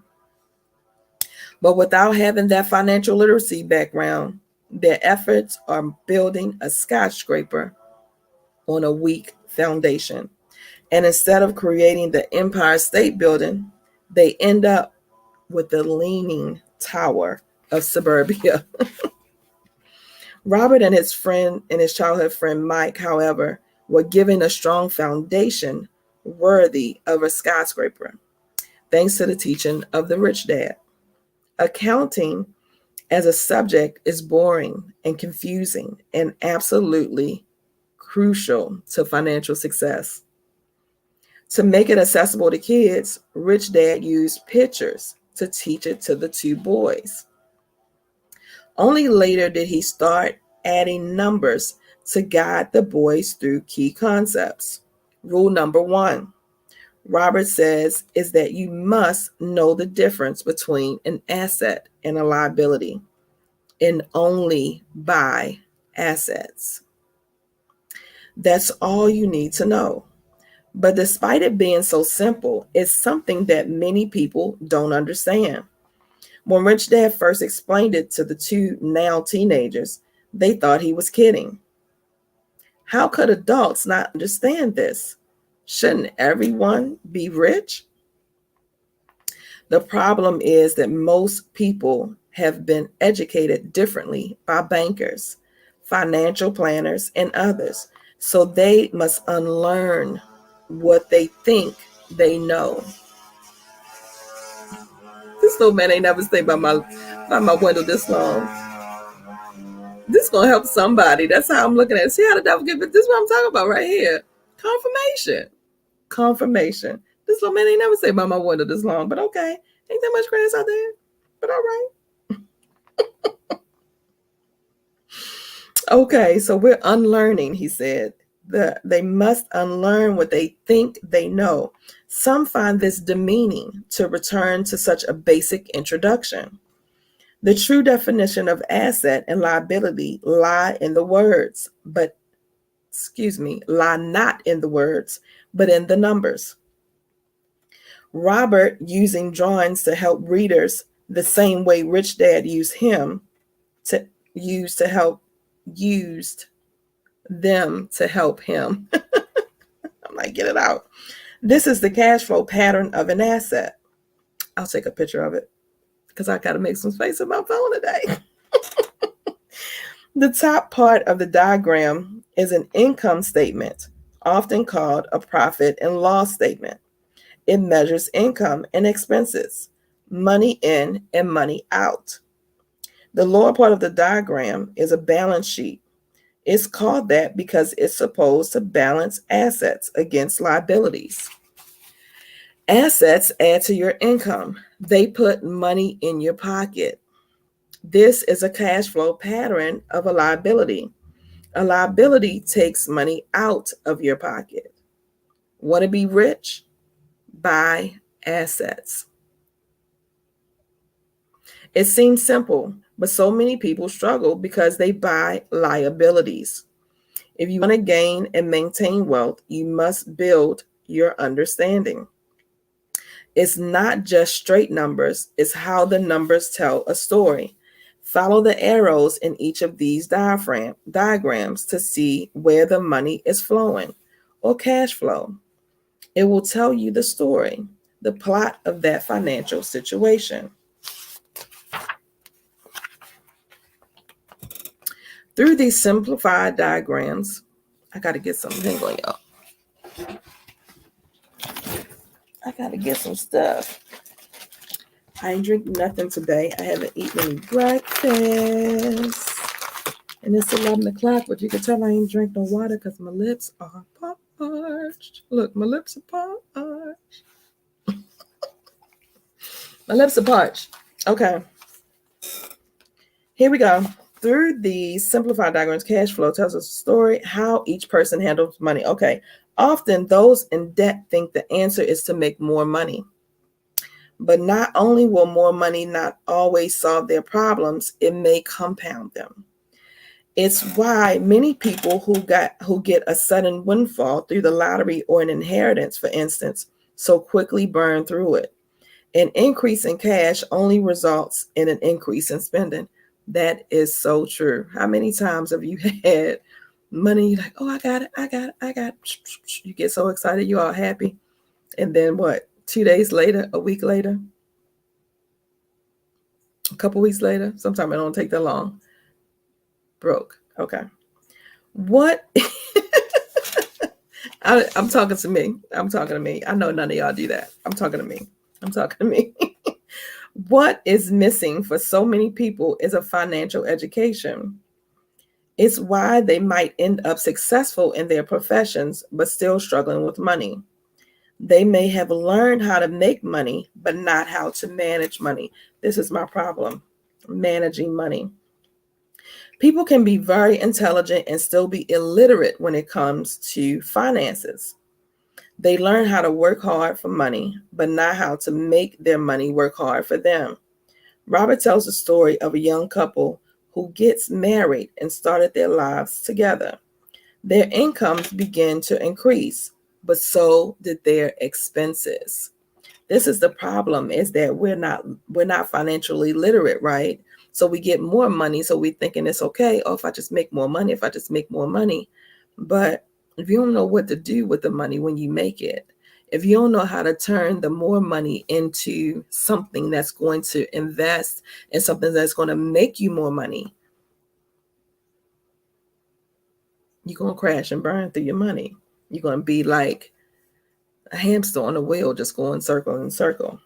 But without having that financial literacy background, their efforts are building a skyscraper on a weak foundation. And instead of creating the Empire State Building, they end up with the Leaning Tower of suburbia. Robert and his childhood friend Mike, however, were given a strong foundation worthy of a skyscraper, thanks to the teaching of the rich dad. Accounting as a subject is boring and confusing and absolutely crucial to financial success. To make it accessible to kids, Rich Dad used pictures to teach it to the two boys. Only later did he start adding numbers to guide the boys through key concepts. Rule number 1, Robert says, is that you must know the difference between an asset and a liability, and only buy assets. That's all you need to know. But despite it being so simple, it's something that many people don't understand. When Rich Dad first explained it to the two now teenagers, they thought he was kidding. How could adults not understand this? Shouldn't everyone be rich? The problem is that most people have been educated differently by bankers, financial planners, and others. So they must unlearn what they think they know. This little man ain't never stayed by my window this long. This gonna help somebody. That's how I'm looking at it. See how the devil get, but this is what I'm talking about right here. Confirmation. Confirmation. This little man ain't never stayed by my window this long, but okay. Ain't that much grass out there? But all right. Okay, so we're unlearning, he said. They must unlearn what they think they know. Some find this demeaning to return to such a basic introduction. The true definition of asset and liability lie in the words, lie not in the words, but in the numbers. Robert using drawings to help readers the same way Rich Dad used them to help him. I'm like, get it out. This is the cash flow pattern of an asset. I'll take a picture of it because I got to make some space on my phone today. The top part of the diagram is an income statement, often called a profit and loss statement. It measures income and expenses, money in and money out. The lower part of the diagram is a balance sheet. It's called that because it's supposed to balance assets against liabilities. Assets add to your income. They put money in your pocket. This is a cash flow pattern of a liability. A liability takes money out of your pocket. Want to be rich? Buy assets. It seems simple, but so many people struggle because they buy liabilities. If you want to gain and maintain wealth, you must build your understanding. It's not just straight numbers, it's how the numbers tell a story. Follow the arrows in each of these diagrams to see where the money is flowing or cash flow. It will tell you the story, the plot of that financial situation. Through these simplified diagrams, I got to get some, hang on, y'all. I got to get some stuff. I ain't drinking nothing today. I haven't eaten any breakfast. And it's 11 o'clock, but you can tell I ain't drank no water because my lips are parched. Look, my lips are parched. My lips are parched. Okay. Here we go. Through these simplified diagrams, cash flow tells us a story how each person handles money. Okay. Often those in debt think the answer is to make more money. But not only will more money not always solve their problems, it may compound them. It's why many people who get a sudden windfall through the lottery or an inheritance, for instance, so quickly burn through it. An increase in cash only results in an increase in spending. That is so true. How many times have you had money? You're like, oh, I got it. You get so excited, you're all happy. And then what? 2 days later, a week later, a couple weeks later, sometimes it don't take that long. Broke. Okay. What? I'm talking to me. I'm talking to me. I know none of y'all do that. I'm talking to me. I'm talking to me. What is missing for so many people is a financial education. It's why they might end up successful in their professions, but still struggling with money. They may have learned how to make money, but not how to manage money. This is my problem, managing money. People can be very intelligent and still be illiterate when it comes to finances. They learn how to work hard for money, but not how to make their money work hard for them. Robert tells the story of a young couple who gets married and started their lives together. Their incomes began to increase, but so did their expenses. This is the problem, is that we're not financially literate, right? So we get more money, so we're thinking it's okay. Oh, if I just make more money, But if you don't know what to do with the money when you make it, if you don't know how to turn the more money into something that's going to invest in something that's going to make you more money, you're going to crash and burn through your money. You're going to be like a hamster on a wheel, just going circle and circle.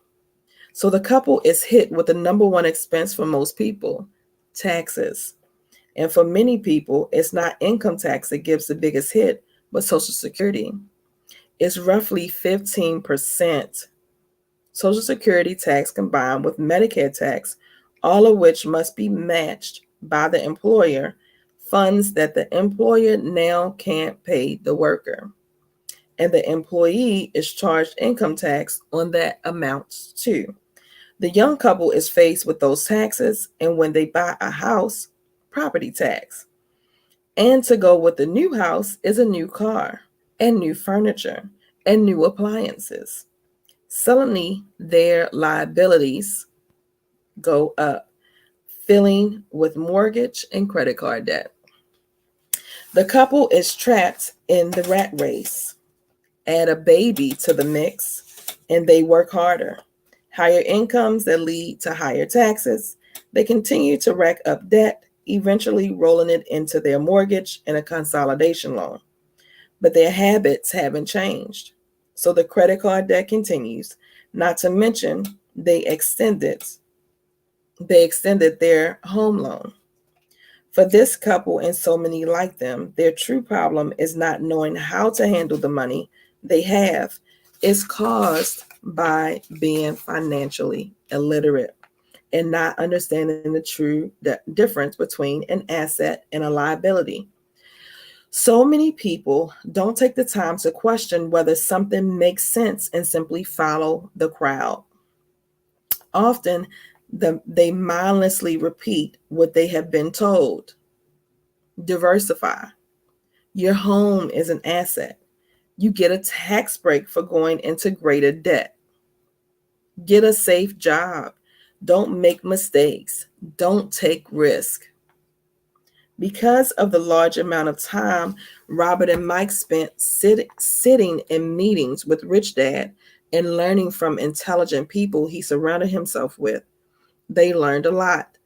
So the couple is hit with the number one expense for most people, taxes. And for many people, it's not income tax that gives the biggest hit, but Social Security. It's roughly 15% Social Security tax combined with Medicare tax, all of which must be matched by the employer, funds that the employer now can't pay the worker. And the employee is charged income tax on that amount too. The young couple is faced with those taxes, and when they buy a house, property tax. And to go with the new house is a new car and new furniture and new appliances. Suddenly, their liabilities go up, filling with mortgage and credit card debt. The couple is trapped in the rat race. Add a baby to the mix, and they work harder. Higher incomes that lead to higher taxes. They continue to rack up debt, eventually rolling it into their mortgage and a consolidation loan. But their habits haven't changed. So the credit card debt continues. Not to mention, they extended their home loan. For this couple and so many like them, their true problem is not knowing how to handle the money they have. It's caused by being financially illiterate and not understanding the true difference between an asset and a liability. So many people don't take the time to question whether something makes sense and simply follow the crowd. Often, they mindlessly repeat what they have been told. Diversify. Your home is an asset. You get a tax break for going into greater debt. Get a safe job. Don't make mistakes. Don't take risk. Because of the large amount of time Robert and Mike spent sitting in meetings with Rich Dad and learning from intelligent people he surrounded himself with, they learned a lot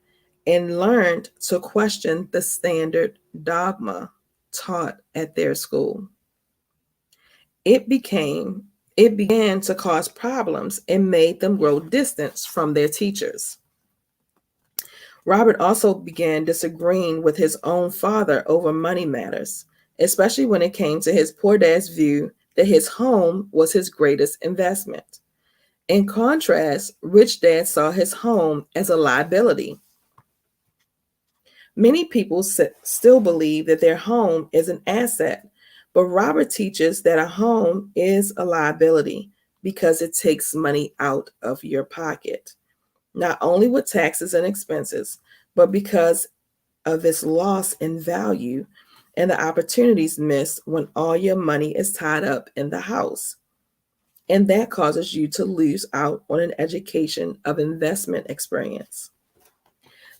and learned to question the standard dogma taught at their school. It became it began to cause problems and made them grow distance from their teachers. Robert also began disagreeing with his own father over money matters, especially when it came to his poor dad's view that his home was his greatest investment. In contrast, Rich Dad saw his home as a liability. Many people still believe that their home is an asset, but Robert teaches that a home is a liability because it takes money out of your pocket, not only with taxes and expenses, but because of its loss in value and the opportunities missed when all your money is tied up in the house. And that causes you to lose out on an education of investment experience.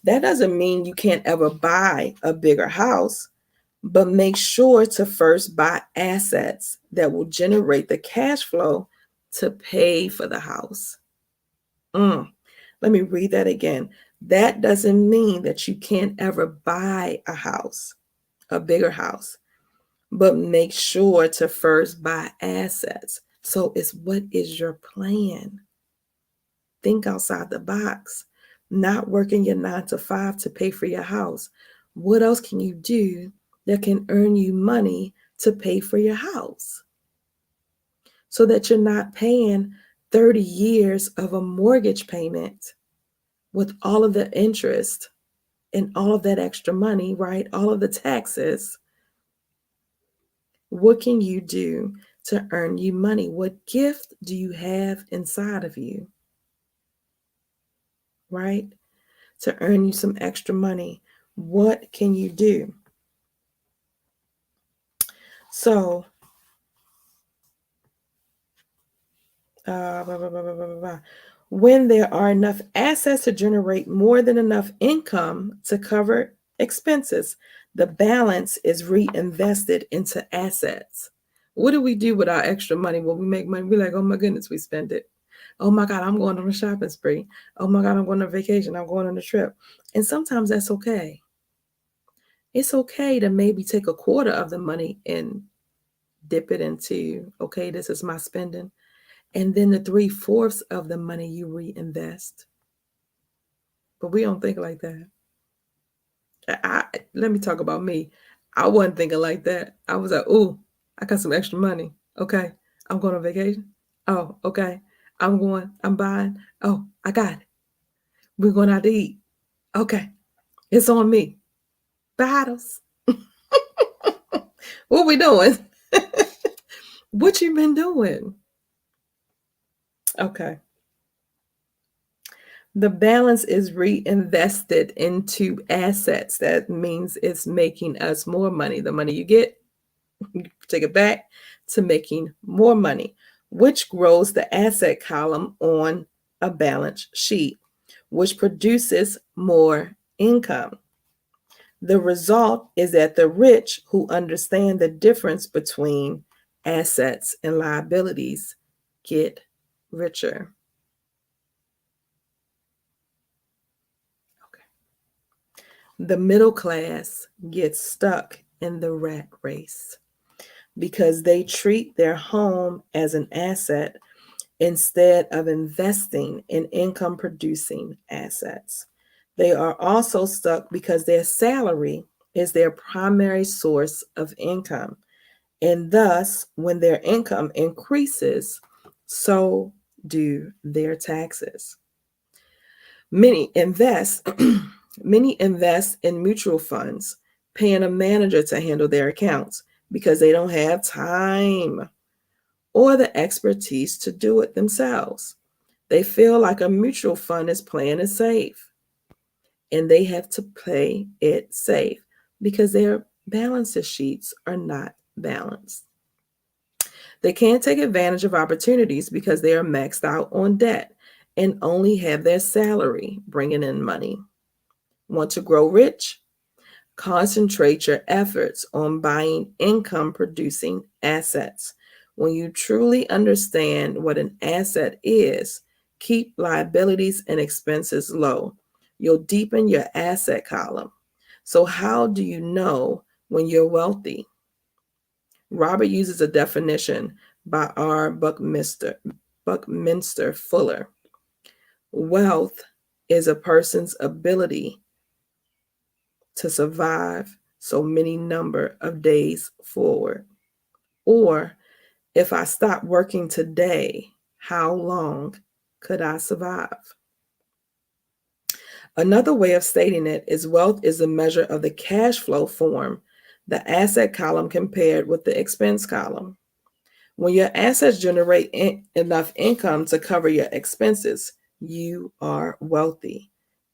That doesn't mean you can't ever buy a bigger house, but make sure to first buy assets that will generate the cash flow to pay for the house. Let me read that again. That doesn't mean that you can't ever buy a house, a bigger house, but make sure to first buy assets. So it's what is your plan? Think outside the box, not working your 9 to 5 to pay for your house. What else can you do that can earn you money to pay for your house so that you're not paying 30 years of a mortgage payment with all of the interest and all of that extra money, right? All of the taxes. What can you do to earn you money? What gift do you have inside of you, right? To earn you some extra money. What can you do? So, blah, blah, blah, blah, blah, blah. When there are enough assets to generate more than enough income to cover expenses, the balance is reinvested into assets. What do we do with our extra money when we make money? We're like, oh my goodness, we spend it. Oh my God, I'm going on a shopping spree. Oh my God, I'm going on vacation. I'm going on a trip. And sometimes that's okay. It's okay to maybe take a quarter of the money and dip it into, okay, this is my spending. And then the 3/4 of the money you reinvest. But we don't think like that. Let me talk about me. I wasn't thinking like that. I was like, ooh, I got some extra money. Okay. I'm going on vacation. Oh, okay. I'm buying. Oh, I got it. We're going out to eat. Okay. It's on me. Bottles. What we doing? What you been doing? Okay. The balance is reinvested into assets. That means it's making us more money. The money you get, you take it back to making more money, which grows the asset column on a balance sheet, which produces more income. The result is that the rich who understand the difference between assets and liabilities get richer. The middle class gets stuck in the rat race because they treat their home as an asset instead of investing in income producing assets. They are also stuck because their salary is their primary source of income. And thus, when their income increases, so do their taxes. Many invest many invest in mutual funds, paying a manager to handle their accounts because they don't have time or the expertise to do it themselves. They feel like a mutual fund is playing it safe and they have to play it safe because their balance sheets are not balanced. They can't take advantage of opportunities because they are maxed out on debt and only have their salary bringing in money. Want to grow rich? Concentrate your efforts on buying income producing assets. When you truly understand what an asset is, keep liabilities and expenses low. You'll deepen your asset column. So, how do you know when you're wealthy? Robert uses a definition by R. Buckminster Fuller. Wealth is a person's ability to survive so many number of days forward. Or if I stop working today, how long could I survive? Another way of stating it is wealth is a measure of the cash flow form, the asset column compared with the expense column. When your assets generate enough income to cover your expenses, you are wealthy,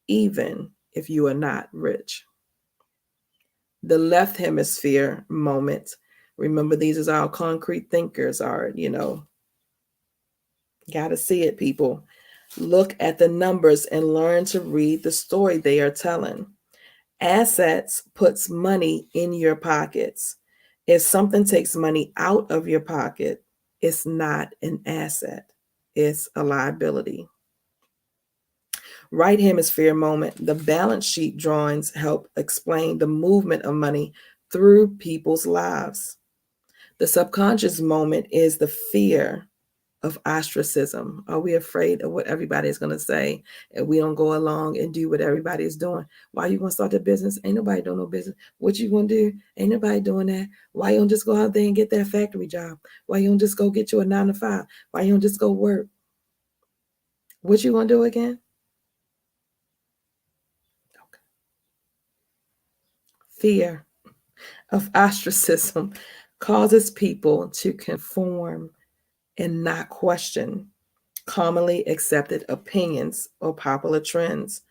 even if you are not rich. The left hemisphere moment. Remember, these is our concrete thinkers are, got to see it, people. Look at the numbers and learn to read the story they are telling. Assets puts money in your pockets. If something takes money out of your pocket, it's not an asset. It's a liability. Right hemisphere moment, the balance sheet drawings help explain the movement of money through people's lives. The subconscious moment is the fear of ostracism. Are we afraid of what everybody's going to say if we don't go along and do what everybody's doing? Why you going to start a business? Ain't nobody doing no business. What you going to do? Ain't nobody doing that. Why you don't just go out there and get that factory job? Why you don't just go get you a 9 to 5? Why you don't just go work? What you going to do again? Okay. Fear of ostracism causes people to conform and not question commonly accepted opinions or popular trends,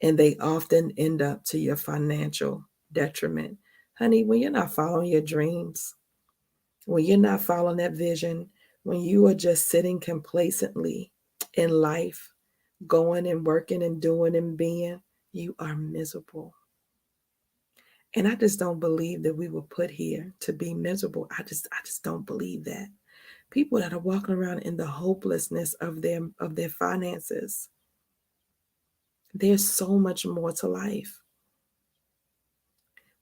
and they often end up to your financial detriment. Honey, when you're not following your dreams, when you're not following that vision, when you are just sitting complacently in life, going and working and doing and being, you are miserable. And I just don't believe that we were put here to be miserable. I just don't believe that. People that are walking around in the hopelessness of their finances. There's so much more to life.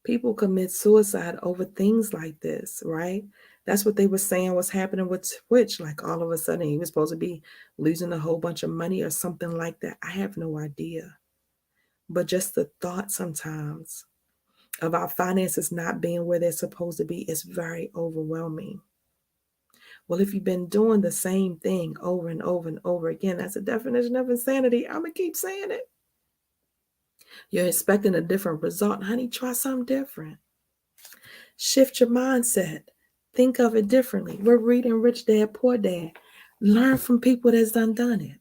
People commit suicide over things like this, right? That's what they were saying was happening with Twitch. Like all of a sudden, he was supposed to be losing a whole bunch of money or something like that. I have no idea. But just the thought sometimes of our finances not being where they're supposed to be is very overwhelming. Well, if you've been doing the same thing over and over and over again, that's a definition of insanity. I'm going to keep saying it. You're expecting a different result. Honey, try something different. Shift your mindset. Think of it differently. We're reading Rich Dad, Poor Dad. Learn from people that's done it.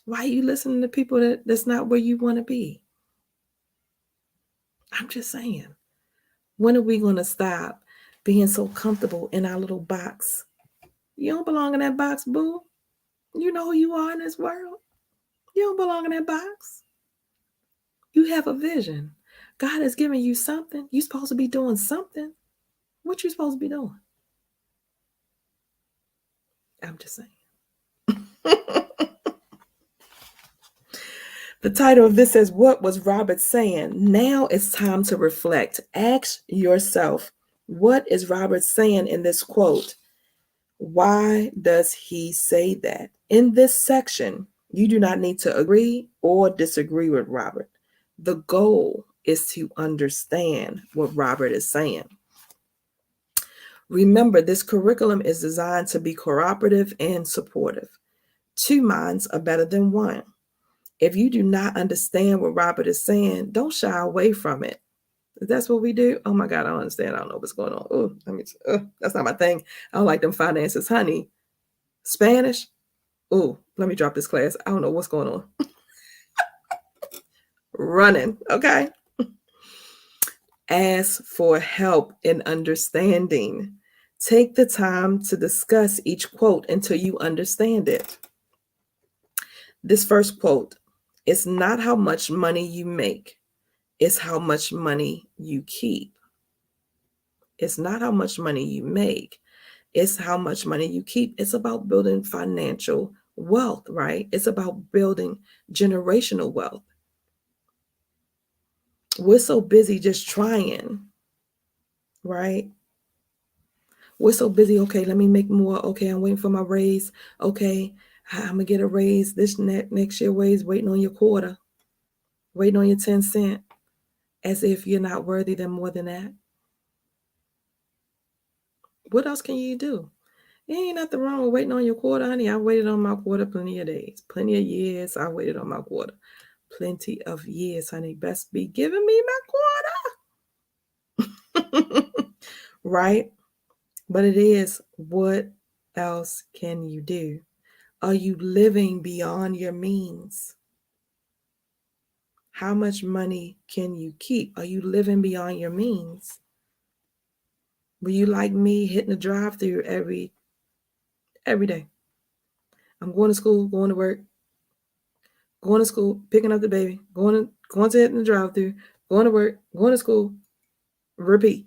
Why are you listening to people that's not where you want to be? I'm just saying. When are we going to stop being so comfortable in our little box? You don't belong in that box, boo. You know who you are in this world. You don't belong in that box. You have a vision. God has given you something. You're supposed to be doing something. What you supposed to be doing? I'm just saying. The title of this says, What was Robert saying? Now it's time to reflect. Ask yourself, what is Robert saying in this quote? Why does he say that? In this section, you do not need to agree or disagree with Robert. The goal is to understand what Robert is saying. Remember, this curriculum is designed to be cooperative and supportive. Two minds are better than one. If you do not understand what Robert is saying, don't shy away from it. If that's what we do, oh my God, I don't understand. I don't know what's going on. Oh, that's not my thing. I don't like them finances, honey. Spanish? Oh, let me drop this class. I don't know what's going on. Running, okay? Ask for help in understanding. Take the time to discuss each quote until you understand it. This first quote, it's not how much money you make, it's how much money you keep. It's not how much money you make, it's how much money you keep. It's about building financial wealth, right? It's about building generational wealth. We're so busy just trying, right? We're so busy. Okay, let me make more. Okay, I'm waiting for my raise. Okay, I'm gonna get a raise this next year raise, waiting on your quarter, waiting on your 10 cent, as if you're not worthy than more than that. What else can you do? There ain't nothing wrong with waiting on your quarter, honey. I waited on my quarter plenty of days, plenty of years. I waited on my quarter, plenty of years, honey. Best be giving me my quarter. Right? But it is, what else can you do? Are you living beyond your means? How much money can you keep? Are you living beyond your means? Were you like me hitting the drive-through every day? I'm going to school, going to work, going to school, picking up the baby, going to hitting the drive-through, going to work, going to school, repeat.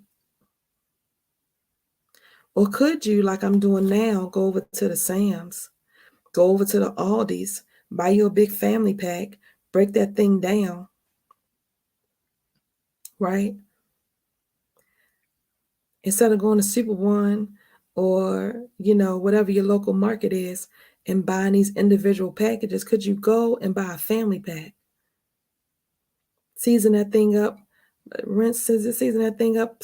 Or could you, like I'm doing now, go over to the Sam's, go over to the Aldi's, buy you a big family pack, break that thing down, right? Instead of going to Super One or, whatever your local market is and buying these individual packages, could you go and buy a family pack? Season that thing up, season that thing up,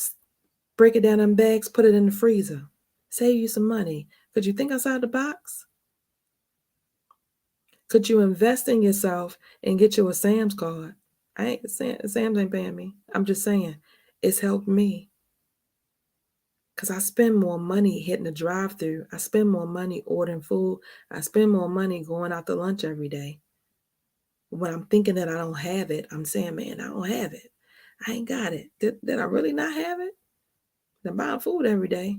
break it down in bags, put it in the freezer. Save you some money. Could you think outside the box? Could you invest in yourself and get you a Sam's card? Sam's ain't paying me. I'm just saying, it's helped me. Because I spend more money hitting the drive-through. I spend more money ordering food. I spend more money going out to lunch every day. When I'm thinking that I don't have it, I'm saying, man, I don't have it. I ain't got it. Did I really not have it? I'm buying food every day.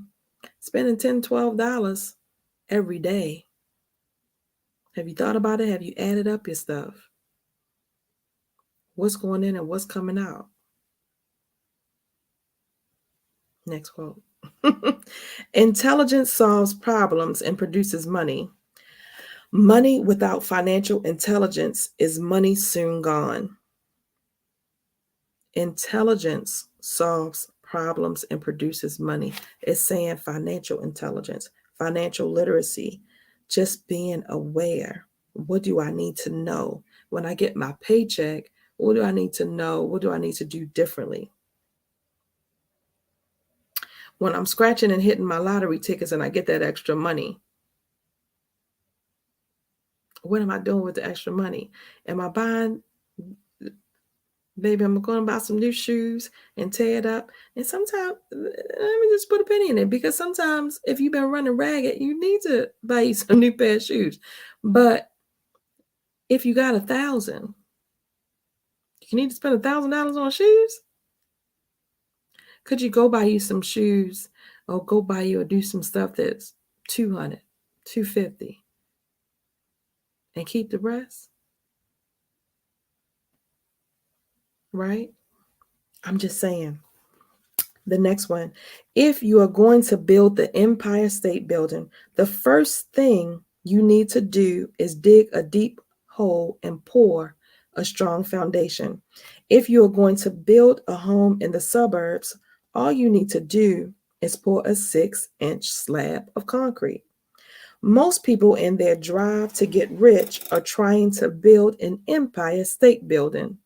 Spending $10, $12 every day. Have you thought about it? Have you added up your stuff? What's going in and what's coming out? Next quote. Intelligence solves problems and produces money. Money without financial intelligence is money soon gone. Intelligence solves problems and produces money. It's saying financial intelligence, financial literacy, just being aware. What do I need to know? When I get my paycheck, what do I need to know? What do I need to do differently? When I'm scratching and hitting my lottery tickets and I get that extra money, what am I doing with the extra money? Am I buying, maybe I'm going to buy some new shoes and tear it up? And sometimes, let me just put a penny in it, because sometimes if you've been running ragged, you need to buy you some new pair of shoes. But if you got 1,000, you need to spend $1,000 on shoes? Could you go buy you some shoes, or go buy you or do some stuff that's 200, 250, and keep the rest? Right? I'm just saying. The next one, if you are going to build the Empire State Building, the first thing you need to do is dig a deep hole and pour a strong foundation. If you are going to build a home in the suburbs, all you need to do is pour a 6-inch slab of concrete. Most people in their drive to get rich are trying to build an Empire State Building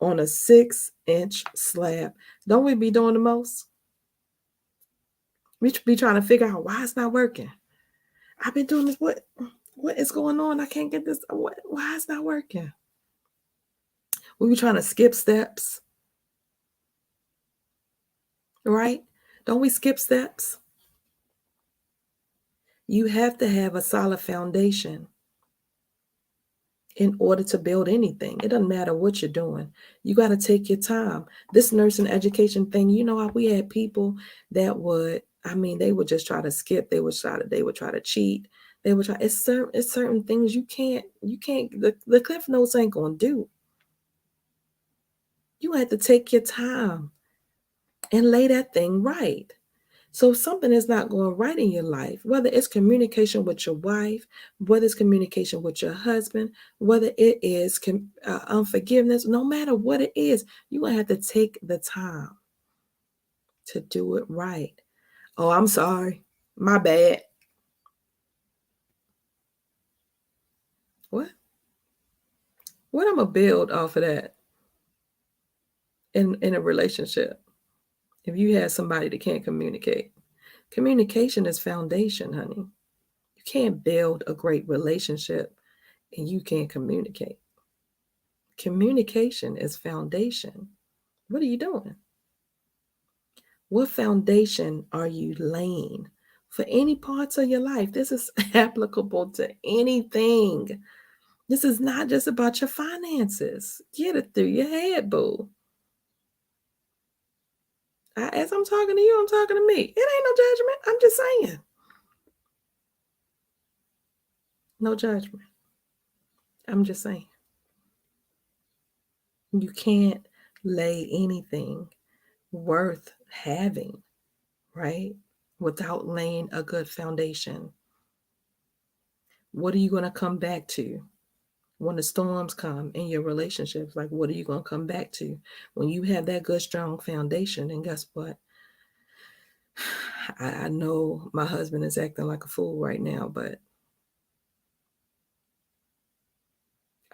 on a 6-inch slab. Don't we be doing the most? We should be trying to figure out why it's not working. I've been doing this. What is going on? I can't get this. Why it's not working? We were trying to skip steps, right? Don't we skip steps? You have to have a solid foundation in order to build anything. It doesn't matter what you're doing. You got to take your time. This nursing education thing, you know how we had people that would, they would just try to skip. They would try to cheat. They would try. It's certain things you can't. The Cliff Notes ain't gonna do. You have to take your time and lay that thing right. So if something is not going right in your life, whether it's communication with your wife, whether it's communication with your husband, whether it is unforgiveness, no matter what it is, you're going to have to take the time to do it right. Oh, I'm sorry. My bad. What? What I'm going to build off of that in a relationship? If you have somebody that can't communicate, communication is foundation, honey. You can't build a great relationship and you can't communicate. Communication is foundation. What are you doing? What foundation are you laying for any parts of your life? This is applicable to anything. This is not just about your finances. Get it through your head, boo. As I'm talking to you, I'm talking to me. It ain't no judgment. I'm just saying. No judgment. I'm just saying. You can't lay anything worth having, right, without laying a good foundation. What are you going to come back to when the storms come in your relationships? Like, what are you going to come back to when you have that good, strong foundation? And guess what? I know my husband is acting like a fool right now, but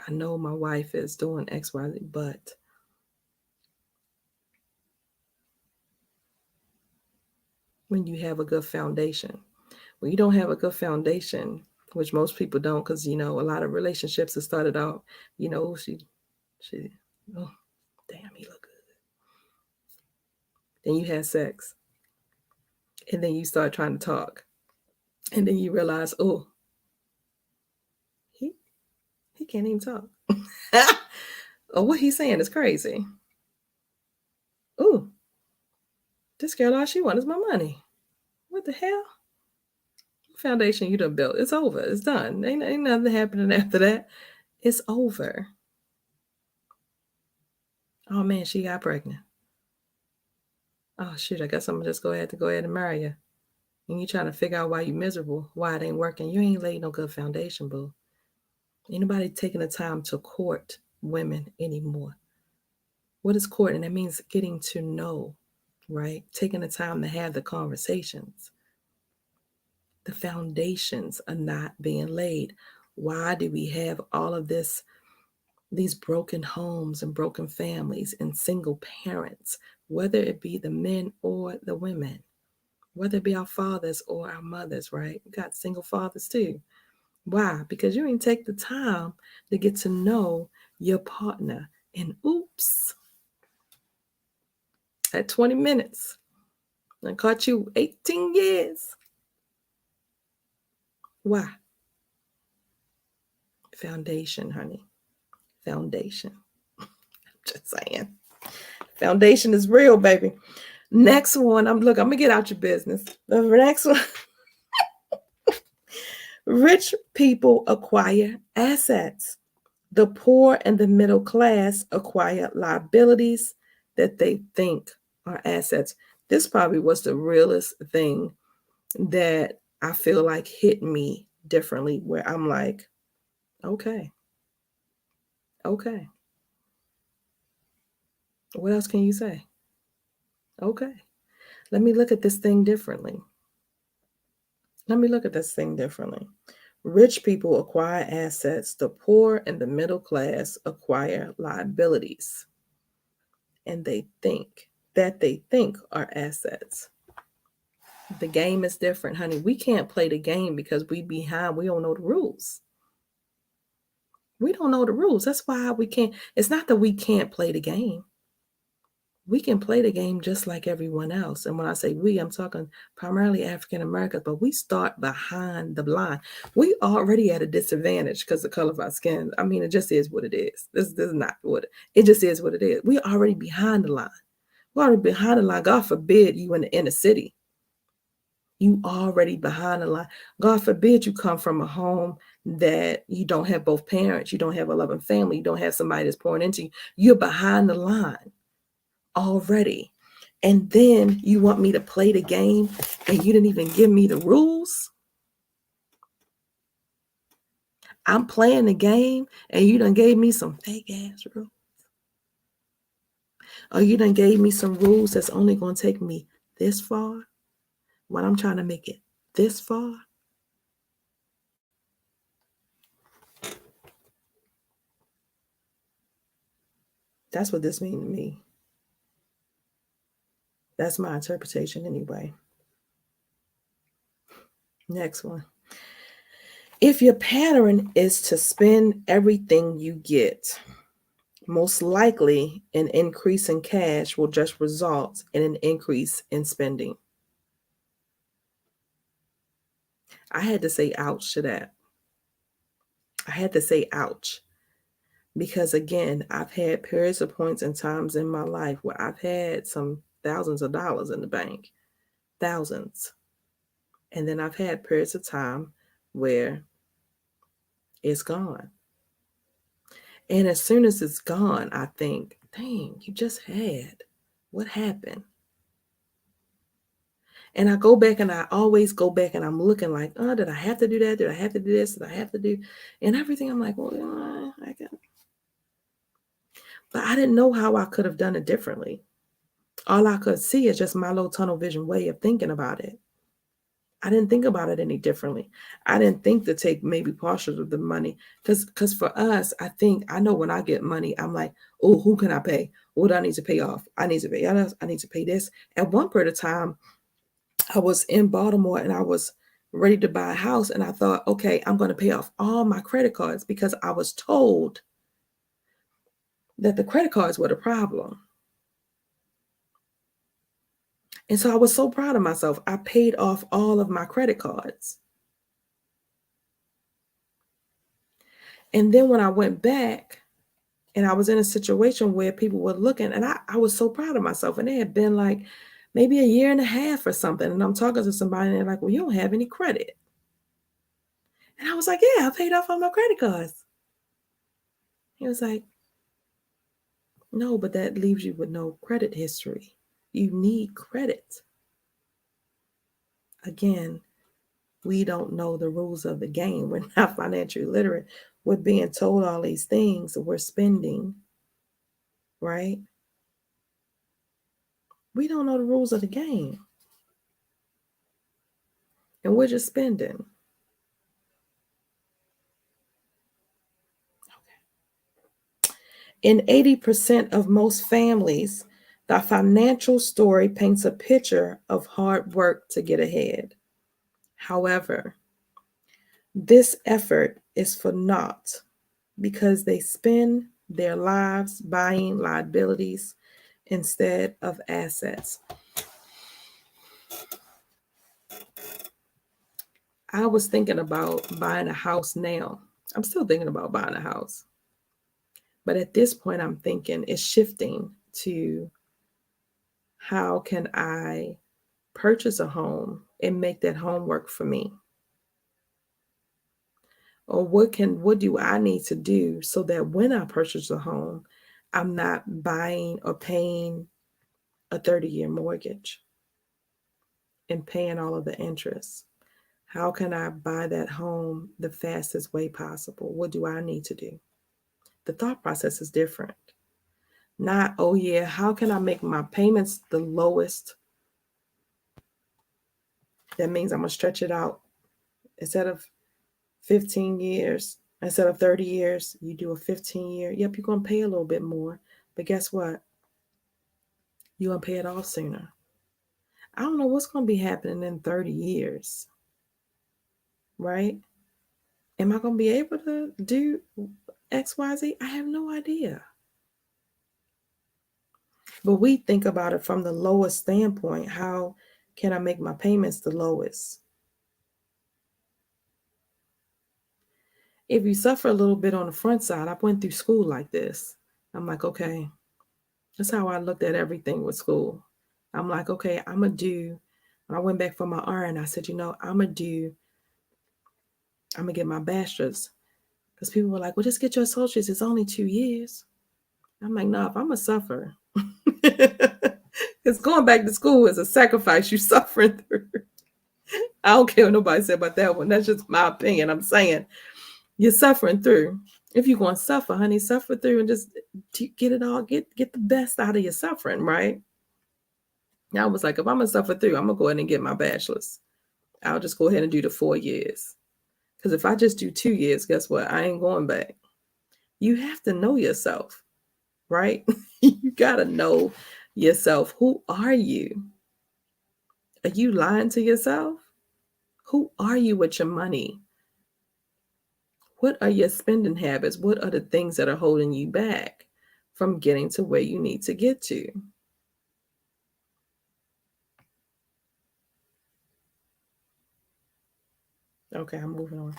I know my wife is doing X, Y, Z, but when you have a good foundation, when you don't have a good foundation, which most people don't, because, a lot of relationships have started out, she, oh, damn, he look good. Then you have sex. And then you start trying to talk. And then you realize, oh, he can't even talk. Oh, what he's saying is crazy. Oh, this girl, all she wants is my money. What the hell? Foundation you done built. It's over. It's done. Ain't nothing happening after that. It's over. Oh man, she got pregnant. Oh shoot, I guess I'm gonna just go ahead and marry you. And you trying to figure out why you miserable, why it ain't working. You ain't laid no good foundation, boo. Ain't nobody taking the time to court women anymore. What is courting? That means getting to know, right? Taking the time to have the conversations. The foundations are not being laid. Why do we have all of this, these broken homes and broken families and single parents, whether it be the men or the women, whether it be our fathers or our mothers, right? We got single fathers too. Why? Because you didn't take the time to get to know your partner. And oops, at 20 minutes, I caught you 18 years. Why? Foundation, honey. Foundation. Just saying. Foundation is real, baby. Next one, I'm gonna get out your business. The next one, rich people acquire assets. The poor and the middle class acquire liabilities that they think are assets. This probably was the realest thing that I feel like hit me differently, where I'm like, okay, okay. What else can you say? Okay. Let me look at this thing differently. Let me look at this thing differently. Rich people acquire assets. The poor and the middle class acquire liabilities. And they think are assets. The game is different, honey. We can't play the game because we behind. We don't know the rules. We don't know the rules. That's why we can't. It's not that we can't play the game. We can play the game just like everyone else. And when I say we, I'm talking primarily African Americans, but we start behind the line. We already at a disadvantage because the color of our skin. I mean, it just is what it is. This is not what it just is what it is. We already behind the line. We're already behind the line. God forbid you in the inner city. You already behind the line. God forbid you come from a home that you don't have both parents, you don't have a loving family, you don't have somebody that's pouring into you. You're behind the line already. And then you want me to play the game and you didn't even give me the rules. I'm playing the game and you done gave me some fake ass rules. Or you done gave me some rules that's only going to take me this far when I'm trying to make it this far. That's what this means to me. That's my interpretation anyway. Next one. If your pattern is to spend everything you get, most likely an increase in cash will just result in an increase in spending. I had to say ouch to that. I had to say ouch. Because again, I've had periods of points and times in my life where I've had some thousands of dollars in the bank. Thousands. And then I've had periods of time where it's gone. And as soon as it's gone, I think, dang, you just had. What happened? And I go back and I always go back and I'm looking like, oh, did I have to do that? Did I have to do this? Did I have to do? And everything, I'm like, well, I can. But I didn't know how I could have done it differently. All I could see is just my little tunnel vision way of thinking about it. I didn't think about it any differently. I didn't think to take maybe partial of the money. Because for us, I know when I get money, I'm like, oh, who can I pay? What do I need to pay off? I need to pay others. I need to pay this. At one period of time, I was in Baltimore and I was ready to buy a house. And I thought, okay, I'm going to pay off all my credit cards because I was told that the credit cards were the problem. And so I was so proud of myself. I paid off all of my credit cards. And then when I went back and I was in a situation where people were looking, and I was so proud of myself. And it had been like maybe a year and a half or something. And I'm talking to somebody and they're like, well, you don't have any credit. And I was like, yeah, I paid off all my credit cards. He was like, no, but that leaves you with no credit history. You need credit. Again, we don't know the rules of the game. We're not financially literate. We're being told all these things that we're spending, right? We don't know the rules of the game. And we're just spending. In 80% of most families, the financial story paints a picture of hard work to get ahead. However, this effort is for naught because they spend their lives buying liabilities instead of assets. I was thinking about buying a house now. I'm still thinking about buying a house. But at this point, I'm thinking it's shifting to how can I purchase a home and make that home work for me? Or what do I need to do so that when I purchase a home, I'm not buying or paying a 30-year mortgage and paying all of the interest? How can I buy that home the fastest way possible? What do I need to do? The thought process is different. Not, oh yeah, how can I make my payments the lowest? That means I'm going to stretch it out. Instead of 15 years, instead of 30 years, you do a 15-year. Yep, you're going to pay a little bit more. But guess what? You're going to pay it off sooner. I don't know what's going to be happening in 30 years, right? Am I going to be able to do X, Y, Z? I have no idea. But we think about it from the lowest standpoint. How can I make my payments the lowest? If you suffer a little bit on the front side, I went through school like this. I'm like, okay, that's how I looked at everything with school. I'm like, okay, I'm going to do, when I went back for my RN, I said, I'm going to get my bachelor's. Because people were like, well, just get your associates. It's only 2 years. I'm like, no, if I'm going to suffer, because going back to school is a sacrifice you're suffering through. I don't care what nobody said about that one. That's just my opinion. I'm saying you're suffering through. If you're going to suffer, honey, suffer through and just get it all, get the best out of your suffering, right? Now I was like, if I'm going to suffer through, I'm going to go ahead and get my bachelor's. I'll just go ahead and do the 4 years. Because if I just do 2 years, guess what? I ain't going back. You have to know yourself, right? You got to know yourself. Who are you? Are you lying to yourself? Who are you with your money? What are your spending habits? What are the things that are holding you back from getting to where you need to get to? Okay, I'm moving on.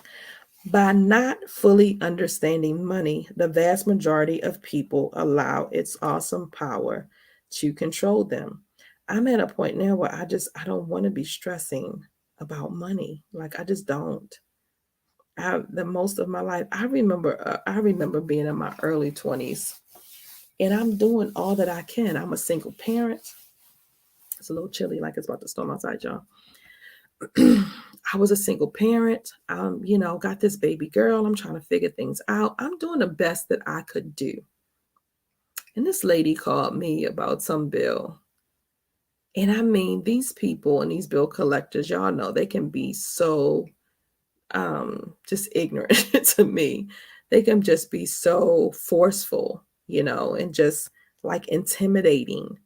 By not fully understanding money, the vast majority of people allow its awesome power to control them. I'm at a point now where I don't want to be stressing about money. Like I just don't. The most of my life, I remember being in my early 20s, and I'm doing all that I can. I'm a single parent. It's a little chilly, like it's about to storm outside, y'all. I was a single parent. Got this baby girl. I'm trying to figure things out. I'm doing the best that I could do. And this lady called me about some bill. And I mean, these people and these bill collectors, y'all know they can be so just ignorant to me. They can just be so forceful, and just like intimidating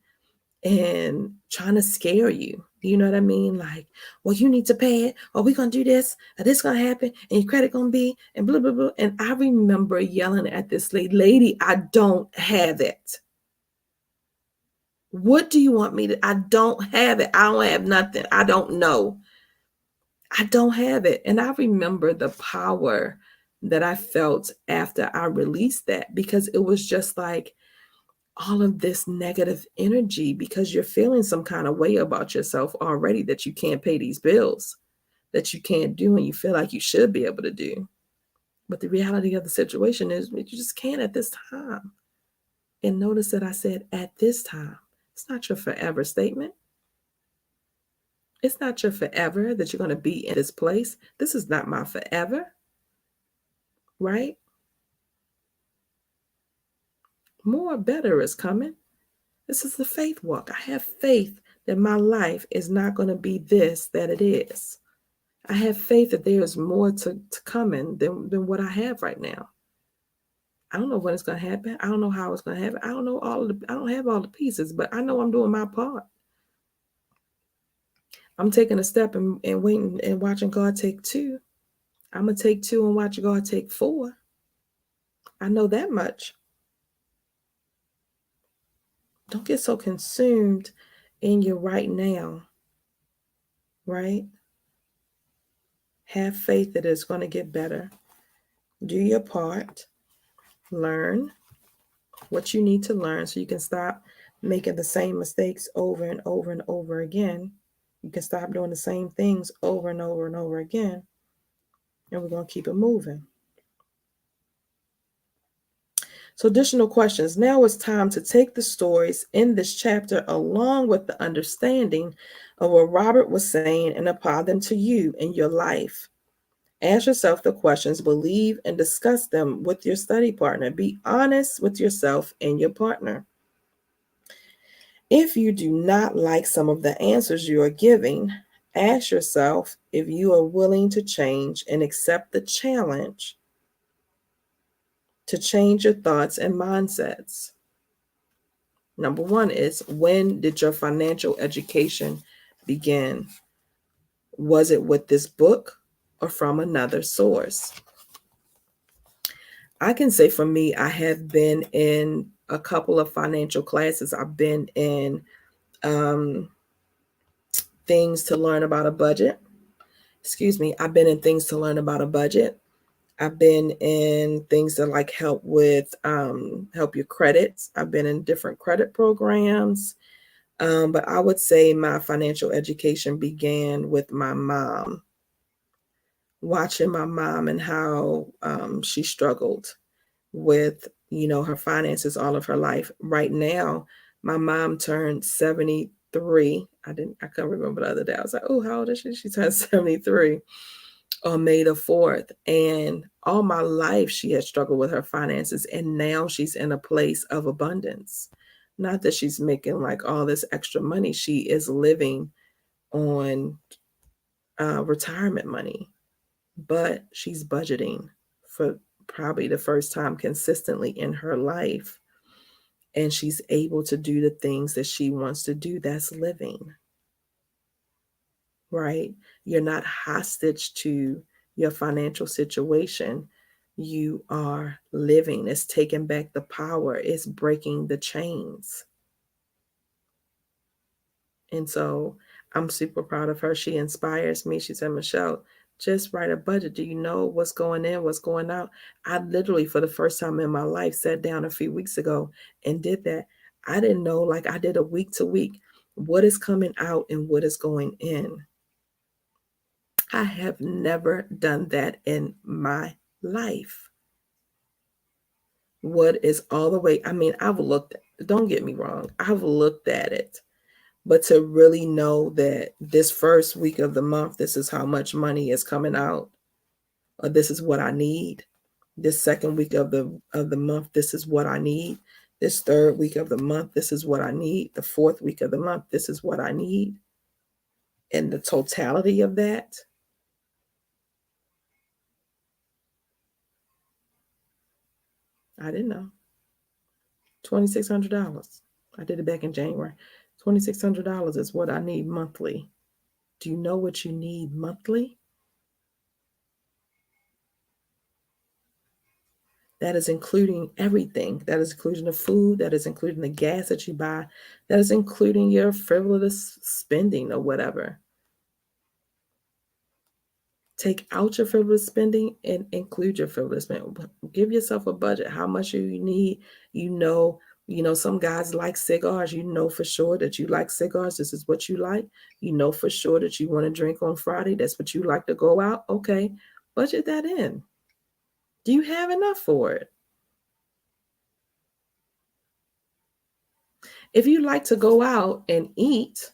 and trying to scare you. You know what I mean? Like, well, you need to pay it, or we're gonna do this, or this gonna happen, and your credit gonna be, and blah blah blah. And I remember yelling at this lady, I don't have it. What do you want me to? I don't have it. I don't have nothing. I don't know. I don't have it. And I remember the power that I felt after I released that, because it was just like all of this negative energy, because you're feeling some kind of way about yourself already, that you can't pay these bills, that you can't do, and you feel like you should be able to do. But the reality of the situation is you just can't at this time. And notice that I said at this time. It's not your forever statement. It's not your forever that you're going to be in this place. This is not my forever, right? More better is coming. This is the faith walk. I have faith that my life is not going to be this that it is. I have faith that there is more to coming than what I have right now. I don't know when it's going to happen. I don't know how it's going to happen. I don't know I don't have all the pieces, but I know I'm doing my part. I'm taking a step and waiting and watching God take two. I'm going to take two and watch God take four. I know that much. Don't get so consumed in your right now, right? Have faith that it's going to get better. Do your part. Learn what you need to learn so you can stop making the same mistakes over and over and over again. You can stop doing the same things over and over and over again. And we're going to keep it moving. So, additional questions. Now it's time to take the stories in this chapter along with the understanding of what Robert was saying and apply them to you in your life. Ask yourself the questions, believe, and discuss them with your study partner. Be honest with yourself and your partner. If you do not like some of the answers you are giving, ask yourself if you are willing to change and accept the challenge to change your thoughts and mindsets. Number one is, when did your financial education begin? Was it with this book or from another source? I can say for me, I have been in a couple of financial classes. I've been in things to learn about a budget. Excuse me. I've been in things to learn about a budget. I've been in things that like help with help your credits. I've been in different credit programs. But I would say my financial education began with my mom, watching my mom and how she struggled with, her finances all of her life. Right now, my mom turned 73. I can't remember the other day. I was like, oh, how old is she? She turned 73 on May the 4th. And all my life, she had struggled with her finances. And now she's in a place of abundance. Not that she's making like all this extra money. She is living on retirement money, but she's budgeting for probably the first time consistently in her life. And she's able to do the things that she wants to do. That's living, right? You're not hostage to your financial situation. You are living. It's taking back the power. It's breaking the chains. And so I'm super proud of her. She inspires me. She said, Michelle, just write a budget. Do you know what's going in, what's going out? I literally, for the first time in my life, sat down a few weeks ago and did that. I didn't know, like I did a week to week, what is coming out and what is going in. I have never done that in my life. What is all the way, I've looked, don't get me wrong, I've looked at it. But to really know that this first week of the month, this is how much money is coming out, or this is what I need. This second week of the month, this is what I need. This third week of the month, this is what I need. The fourth week of the month, this is what I need. And the totality of that, I didn't know. $2,600. I did it back in January. $2,600 is what I need monthly. Do you know what you need monthly? That is including everything. That is including the food. That is including the gas that you buy. That is including your frivolous spending or whatever. Take out your frivolous spending and include your frivolous spending. Give yourself a budget. How much you need. You know, some guys like cigars. You know for sure that you like cigars. This is what you like. You know for sure that you want to drink on Friday. That's what you like to go out. Okay, budget that in. Do you have enough for it? If you like to go out and eat,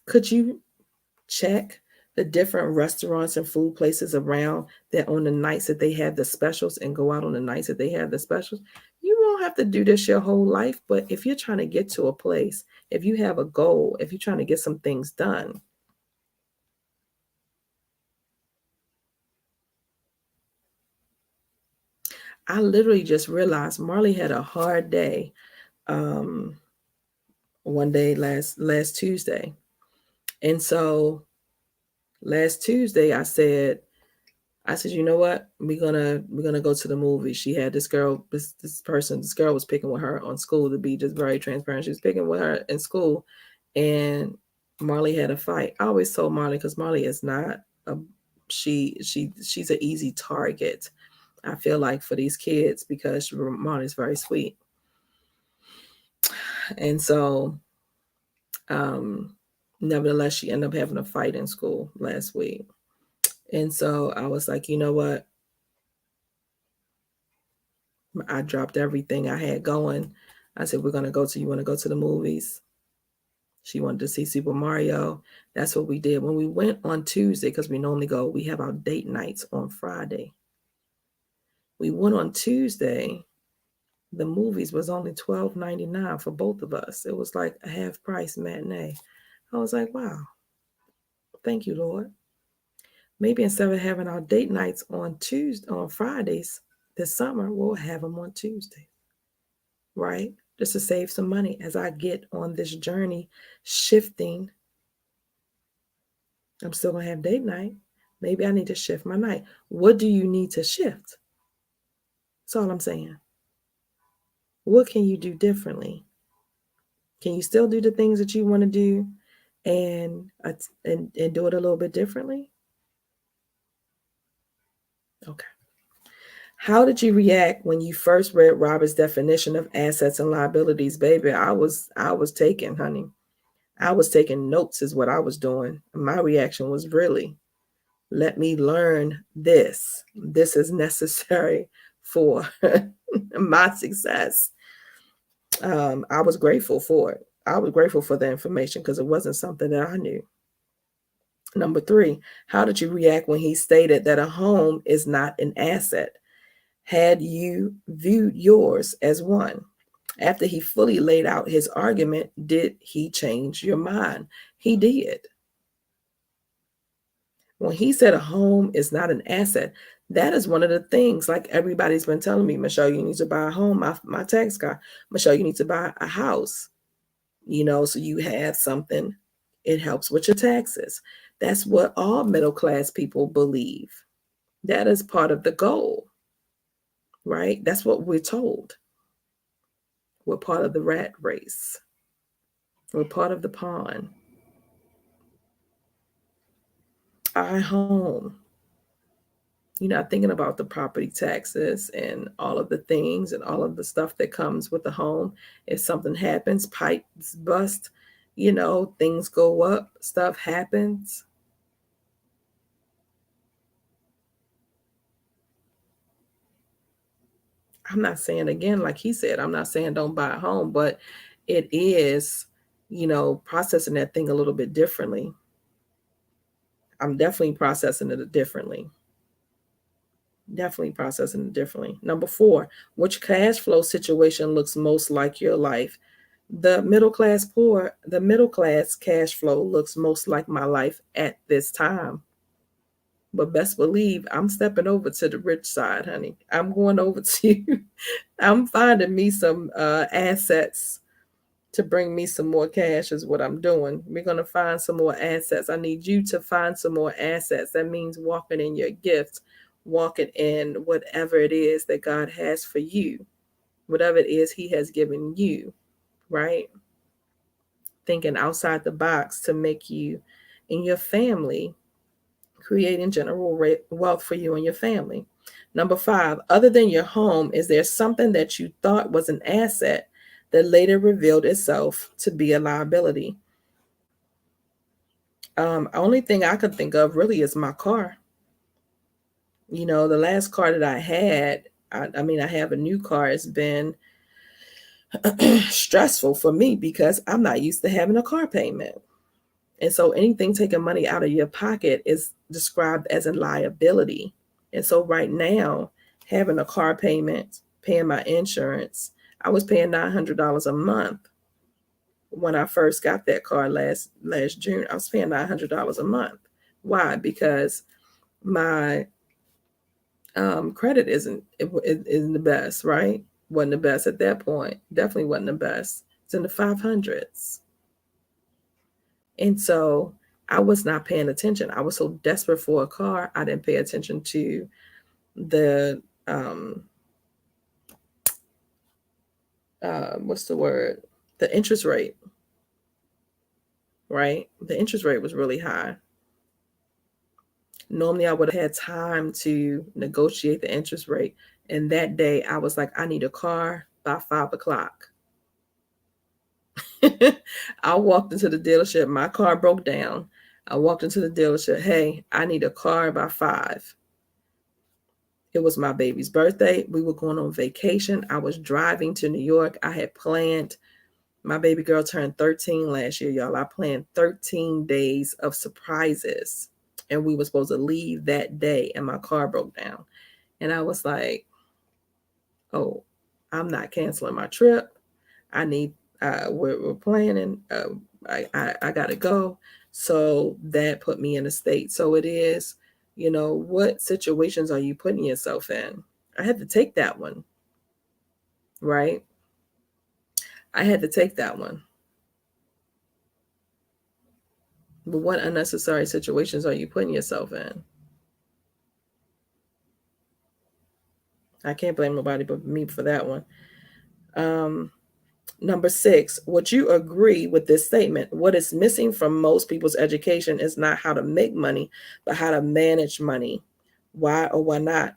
could you check the different restaurants and food places around, that on the nights that they have the specials, and go out on the nights that they have the specials. You won't have to do this your whole life, but if you're trying to get to a place, if you have a goal, if you're trying to get some things done. I literally just realized Marley had a hard day um, one day last Tuesday. And so last Tuesday I said, you know what? We're gonna go to the movie. She had this girl was picking with her on school, to be just very transparent. She was picking with her in school, and Marley had a fight. I always told Marley, because Marley is not a she's an easy target, I feel like, for these kids, because Marley's very sweet. And so um nevertheless, she ended up having a fight in school last week. And so I was like, you know what? I dropped everything I had going. I said, you want to go to the movies? She wanted to see Super Mario. That's what we did. When we went on Tuesday, because we normally go, we have our date nights on Friday. We went on Tuesday. The movies was only $12.99 for both of us. It was like a half price matinee. I was like, wow, thank you, Lord. Maybe instead of having our date nights on Fridays this summer, we'll have them on Tuesday, right? Just to save some money as I get on this journey shifting. I'm still going to have date night. Maybe I need to shift my night. What do you need to shift? That's all I'm saying. What can you do differently? Can you still do the things that you want to do, and do it a little bit differently? Okay. How did you react when you first read Robert's definition of assets and liabilities? Baby, I was taking, honey. I was taking notes is what I was doing. My reaction was, really, let me learn this. This is necessary for my success. I was grateful for it. I was grateful for the information, because it wasn't something that I knew. Number 3, how did you react when he stated that a home is not an asset? Had you viewed yours as one? After he fully laid out his argument, did he change your mind? He did. When he said a home is not an asset, that is one of the things, like everybody's been telling me, Michelle, you need to buy a home. My tax guy, Michelle, you need to buy a house, so you have something. It helps with your taxes. That's what all middle class people believe. That is part of the goal, right? That's what we're told. We're part of the rat race. We're part of the pawn. Our home. You're not thinking about the property taxes and all of the things and all of the stuff that comes with the home. If something happens, pipes bust, things go up, stuff happens. I'm not saying, again, like he said, I'm not saying don't buy a home, but it is, processing that thing a little bit differently. I'm definitely processing it differently. Definitely processing it differently. Number 4, which cash flow situation looks most like your life? The middle class cash flow looks most like my life at this time. But best believe I'm stepping over to the rich side, honey. I'm going over to I'm finding me some assets to bring me some more cash is what I'm doing. We're going to find some more assets. I need you to find some more assets. That means walking in your gifts, walking in whatever it is that God has for you, whatever it is he has given you, right? Thinking outside the box to make you and your family, creating general wealth for you and your family. Number 5, other than your home, is there something that you thought was an asset that later revealed itself to be a liability? Only thing I could think of really is my car. The last car that I had, I have a new car. It's been stressful for me because I'm not used to having a car payment. And so anything taking money out of your pocket is described as a liability. And so right now, having a car payment, paying my insurance, I was paying $900 a month when I first got that car last June. I was paying $900 a month. Why? Because my credit isn't the best, right? Wasn't the best at that point. Definitely wasn't the best. It's in the 500s. And so I was not paying attention. I was so desperate for a car, I didn't pay attention to the what's the word? The interest rate, right? The interest rate was really high. Normally I would have had time to negotiate the interest rate. And that day I was like, I need a car by 5 o'clock. I walked into the dealership, my car broke down. I walked into the dealership, hey, I need a car by 5. It was my baby's birthday. We were going on vacation. I was driving to New York. I had planned, my baby girl turned 13 last year, y'all. I planned 13 days of surprises. And we were supposed to leave that day, and my car broke down. And I was like, oh, I'm not canceling my trip. I need, we're planning. I got to go. So that put me in a state. So it is, what situations are you putting yourself in? I had to take that one, right? I had to take that one. But what unnecessary situations are you putting yourself in? I can't blame nobody but me for that one. Number 6, would you agree with this statement? What is missing from most people's education is not how to make money, but how to manage money. Why or why not?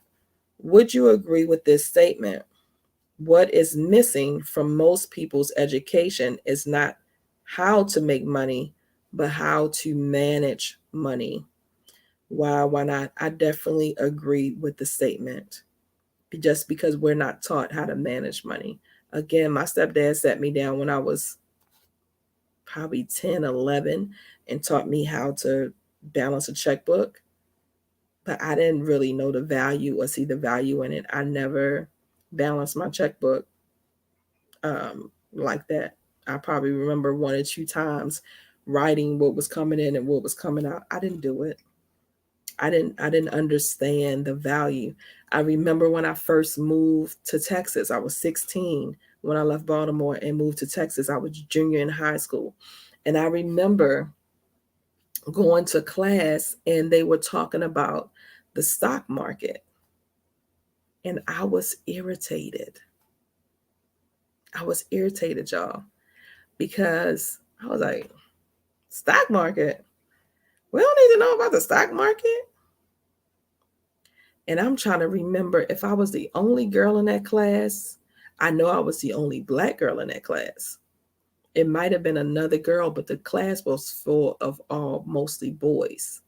Would you agree with this statement? What is missing from most people's education is not how to make money, but how to manage money. Why not? I definitely agree with the statement. Just because we're not taught how to manage money. Again, my stepdad sat me down when I was probably 10, 11, and taught me how to balance a checkbook. But I didn't really know the value or see the value in it. I never balanced my checkbook like that. I probably remember 1 or 2 times writing what was coming in and what was coming out. I didn't do it. I didn't understand the value. I remember when I first moved to Texas, I was 16 when I left Baltimore and moved to Texas. I was junior in high school. And I remember going to class and they were talking about the stock market. And I was irritated. I was irritated, y'all, because I was like, stock market? We don't need to know about the stock market. And I'm trying to remember if I was the only girl in that class. I know I was the only Black girl in that class. It might have been another girl, but the class was full of all mostly boys.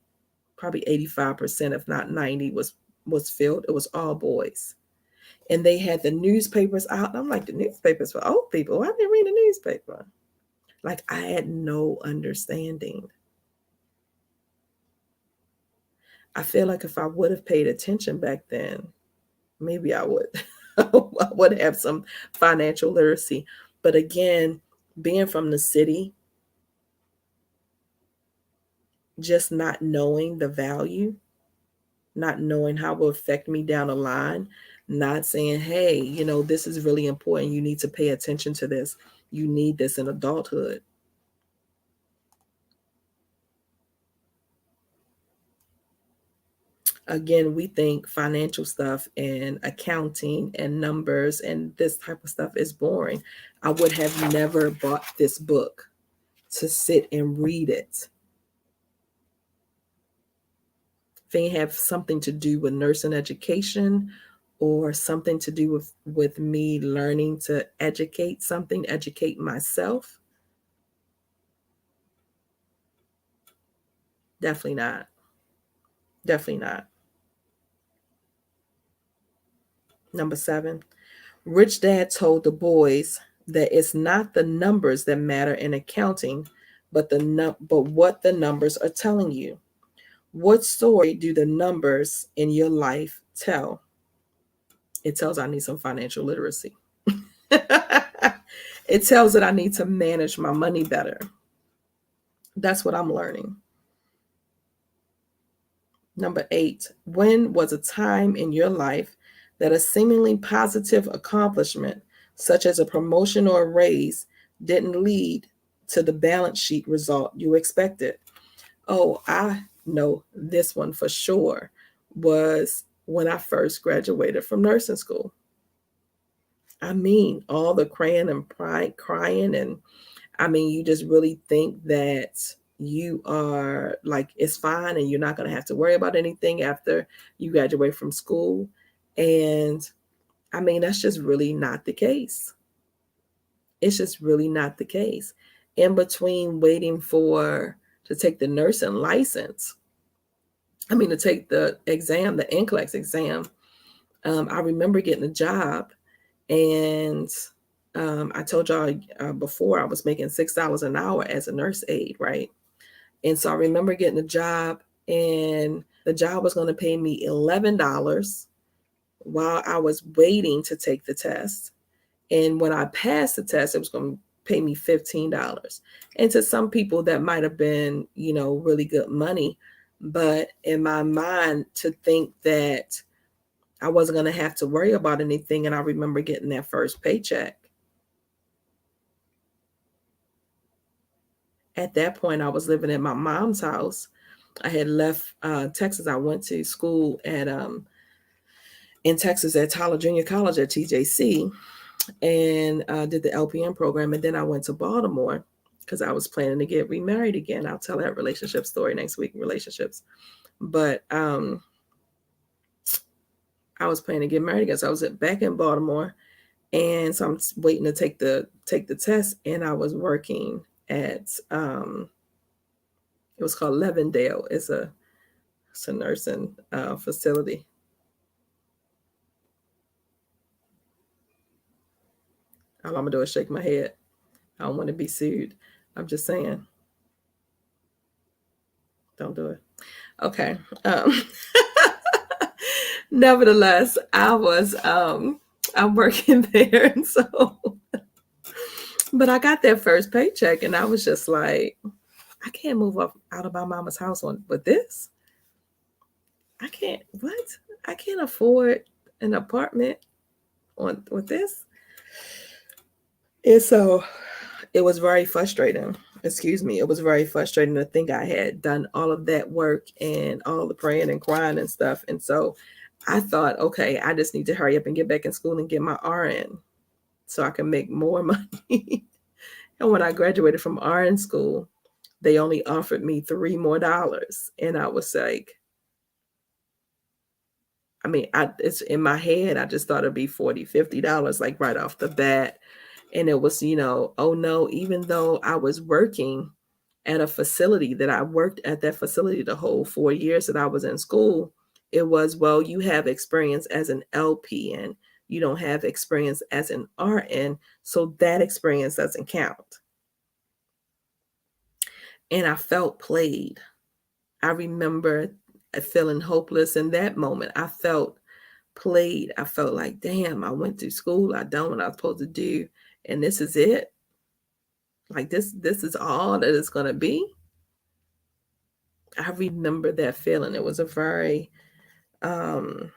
Probably 85%, if not 90, was filled. It was all boys. And they had the newspapers out. I'm like, the newspapers for old people. Why didn't they read the newspaper? Like, I had no understanding. I feel like if I would have paid attention back then, maybe I would. I would have some financial literacy. But again, being from the city, just not knowing the value, not knowing how it will affect me down the line, not saying, hey, this is really important. You need to pay attention to this. You need this in adulthood. Again, we think financial stuff and accounting and numbers and this type of stuff is boring. I would have never bought this book to sit and read it. They have something to do with nursing education or something to do with me learning to educate myself. Definitely not. Definitely not. Number 7, Rich Dad told the boys that it's not the numbers that matter in accounting, but what the numbers are telling you. What story do the numbers in your life tell? It tells I need some financial literacy. It tells that I need to manage my money better. That's what I'm learning. Number 8, when was a time in your life that a seemingly positive accomplishment, such as a promotion or a raise, didn't lead to the balance sheet result you expected? Oh, I know this one for sure was when I first graduated from nursing school. I mean, all the crying and crying, and I mean, you just really think that you are like, it's fine and you're not going to have to worry about anything after you graduate from school. And I mean, that's just really not the case. It's just really not the case. In between waiting to take the nursing license, to take the exam, the NCLEX exam, I remember getting a job, and I told y'all before I was making $6 an hour as a nurse aide, right? And so I remember getting a job, and the job was going to pay me $11 while I was waiting to take the test. And when I passed the test, it was going to pay me $15. And to some people, that might have been, really good money. But in my mind, to think that I wasn't going to have to worry about anything, and I remember getting that first paycheck. At that point, I was living at my mom's house. I had left Texas. I went to school in Texas at Tyler Junior College at TJC, and did the LPN program. And then I went to Baltimore because I was planning to get remarried again. I'll tell that relationship story next week, relationships. But I was planning to get married again. So I was back in Baltimore, and so I'm waiting to take the test. And I was working at it was called Levendale. It's a nursing facility. All I'm gonna do is shake my head. I don't want to be sued. I'm just saying, don't do it. Okay. Nevertheless, I'm working there, and so, but I got that first paycheck, and I was just like, I can't move up out of my mama's house with this. I can't. What? I can't afford an apartment with this. And so it was very frustrating. Excuse me. It was very frustrating to think I had done all of that work and all the praying and crying and stuff. And so I thought, okay, I just need to hurry up and get back in school and get my RN so I can make more money. And when I graduated from RN school, they only offered me $3 more. And I was like, it's in my head, I just thought it'd be $40, $50, like right off the bat. And it was, oh no, even though I was working at a facility, that I worked at that facility the whole 4 years that I was in school, it was, well, you have experience as an LPN. You don't have experience as an RN, so that experience doesn't count. And I felt played. I remember feeling hopeless in that moment. I felt played. I felt like, damn, I went through school. I done what I was supposed to do. And this is it. Like this is all that it's going to be. I remember that feeling. It was a very, it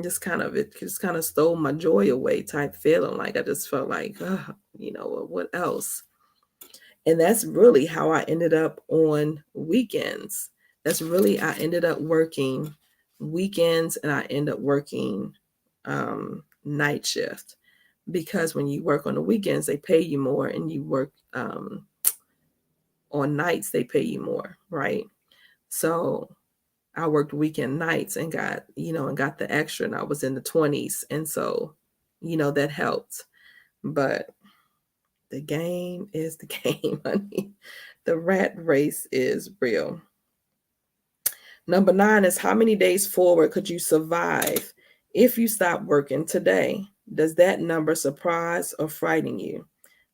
just kind of stole my joy away type feeling. Like I just felt like, what else? And that's really how I ended up on weekends. I ended up working weekends, and I ended up working night shift, because when you work on the weekends, they pay you more, and you work on nights, they pay you more, right? So I worked weekend nights and got the extra, and I was in the 20s. And so, that helped. But the game is the game, honey. The rat race is real. Number 9 is, how many days forward could you survive if you stop working today? Does that number surprise or frighten you?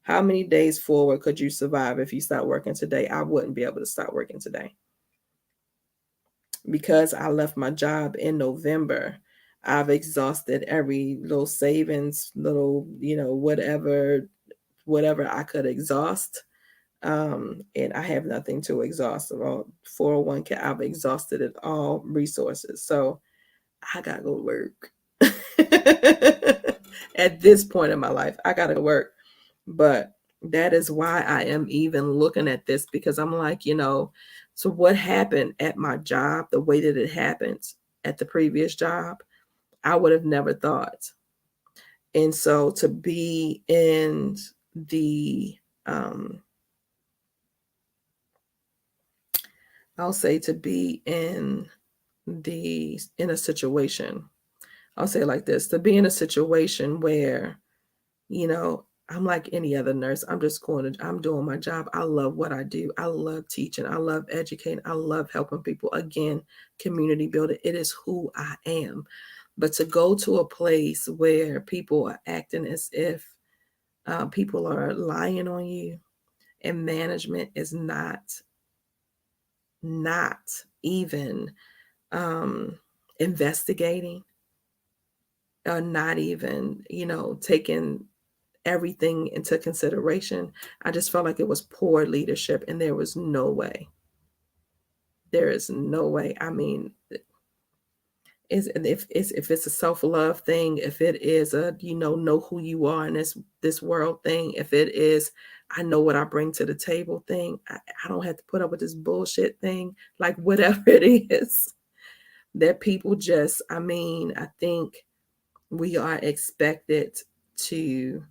How many days forward could you survive if you start working today? I wouldn't be able to start working today. Because I left my job in November, I've exhausted every little savings, little, whatever I could exhaust. And I have nothing to exhaust. Well, 401k, I've exhausted it all resources. So I gotta go to work. At this point in my life, I gotta go work. But that is why I am even looking at this, because I'm like, so what happened at my job, the way that it happened at the previous job, I would have never thought. And so to be in the, I'll say to be in a situation, I'll say it like this, to be in a situation where, I'm like any other nurse. I'm doing my job. I love what I do. I love teaching. I love educating. I love helping people. Again, community building. It is who I am. But to go to a place where people are acting as if people are lying on you, and management is not even um, investigating, or not even, taking everything into consideration. I just felt like it was poor leadership, and there was no way. There is no way. I mean, if it's a self-love thing, if it is a know who you are in this world thing, if it is I know what I bring to the table thing, I don't have to put up with this bullshit thing, like whatever it is that people just, I think we are expected to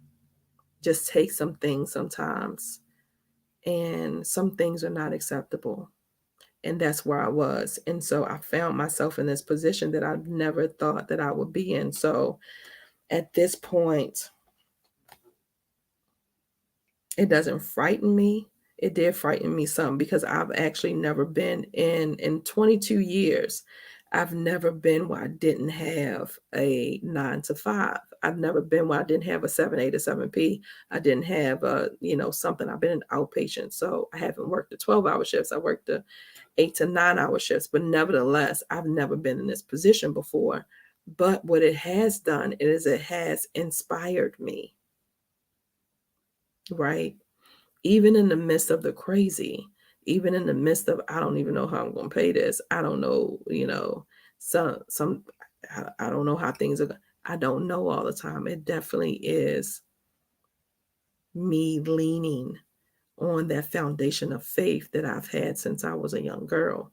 just take some things sometimes, and some things are not acceptable. And that's where I was. And so I found myself in this position that I never thought that I would be in. So at this point, it doesn't frighten me. It did frighten me some, because I've actually never been in 22 years. I've never been where I didn't have a 9 to 5. I've never been where I didn't have a 7A to 7P. I didn't have something. I've been an outpatient. So I haven't worked the 12-hour shifts. I worked the 8 to 9 hour shifts. But nevertheless, I've never been in this position before. But what it has done is it has inspired me, right? Even in the midst of the crazy, even in the midst of, I don't even know how I'm going to pay this. I don't know, some I don't know how things are. I don't know all the time. It definitely is me leaning on that foundation of faith that I've had since I was a young girl.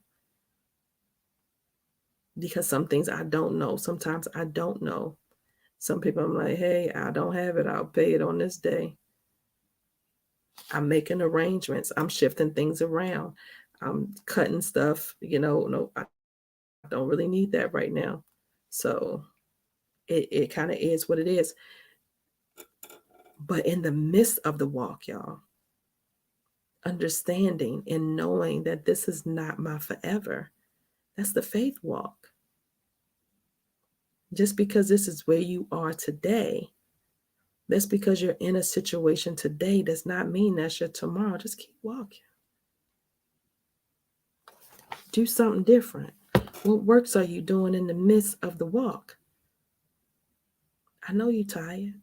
Because some things I don't know. Sometimes I don't know. Some people I'm like, hey, I don't have it. I'll pay it on this day. I'm making arrangements. I'm shifting things around. I'm cutting stuff, no, I don't really need that right now. So it kind of is what it is. But in the midst of the walk, y'all, understanding and knowing that this is not my forever. That's the faith walk. Just because this is where you are today, that's because you're in a situation today, does not mean that's your tomorrow. Just keep walking. Do something different. What works are you doing in the midst of the walk? I know you're tired.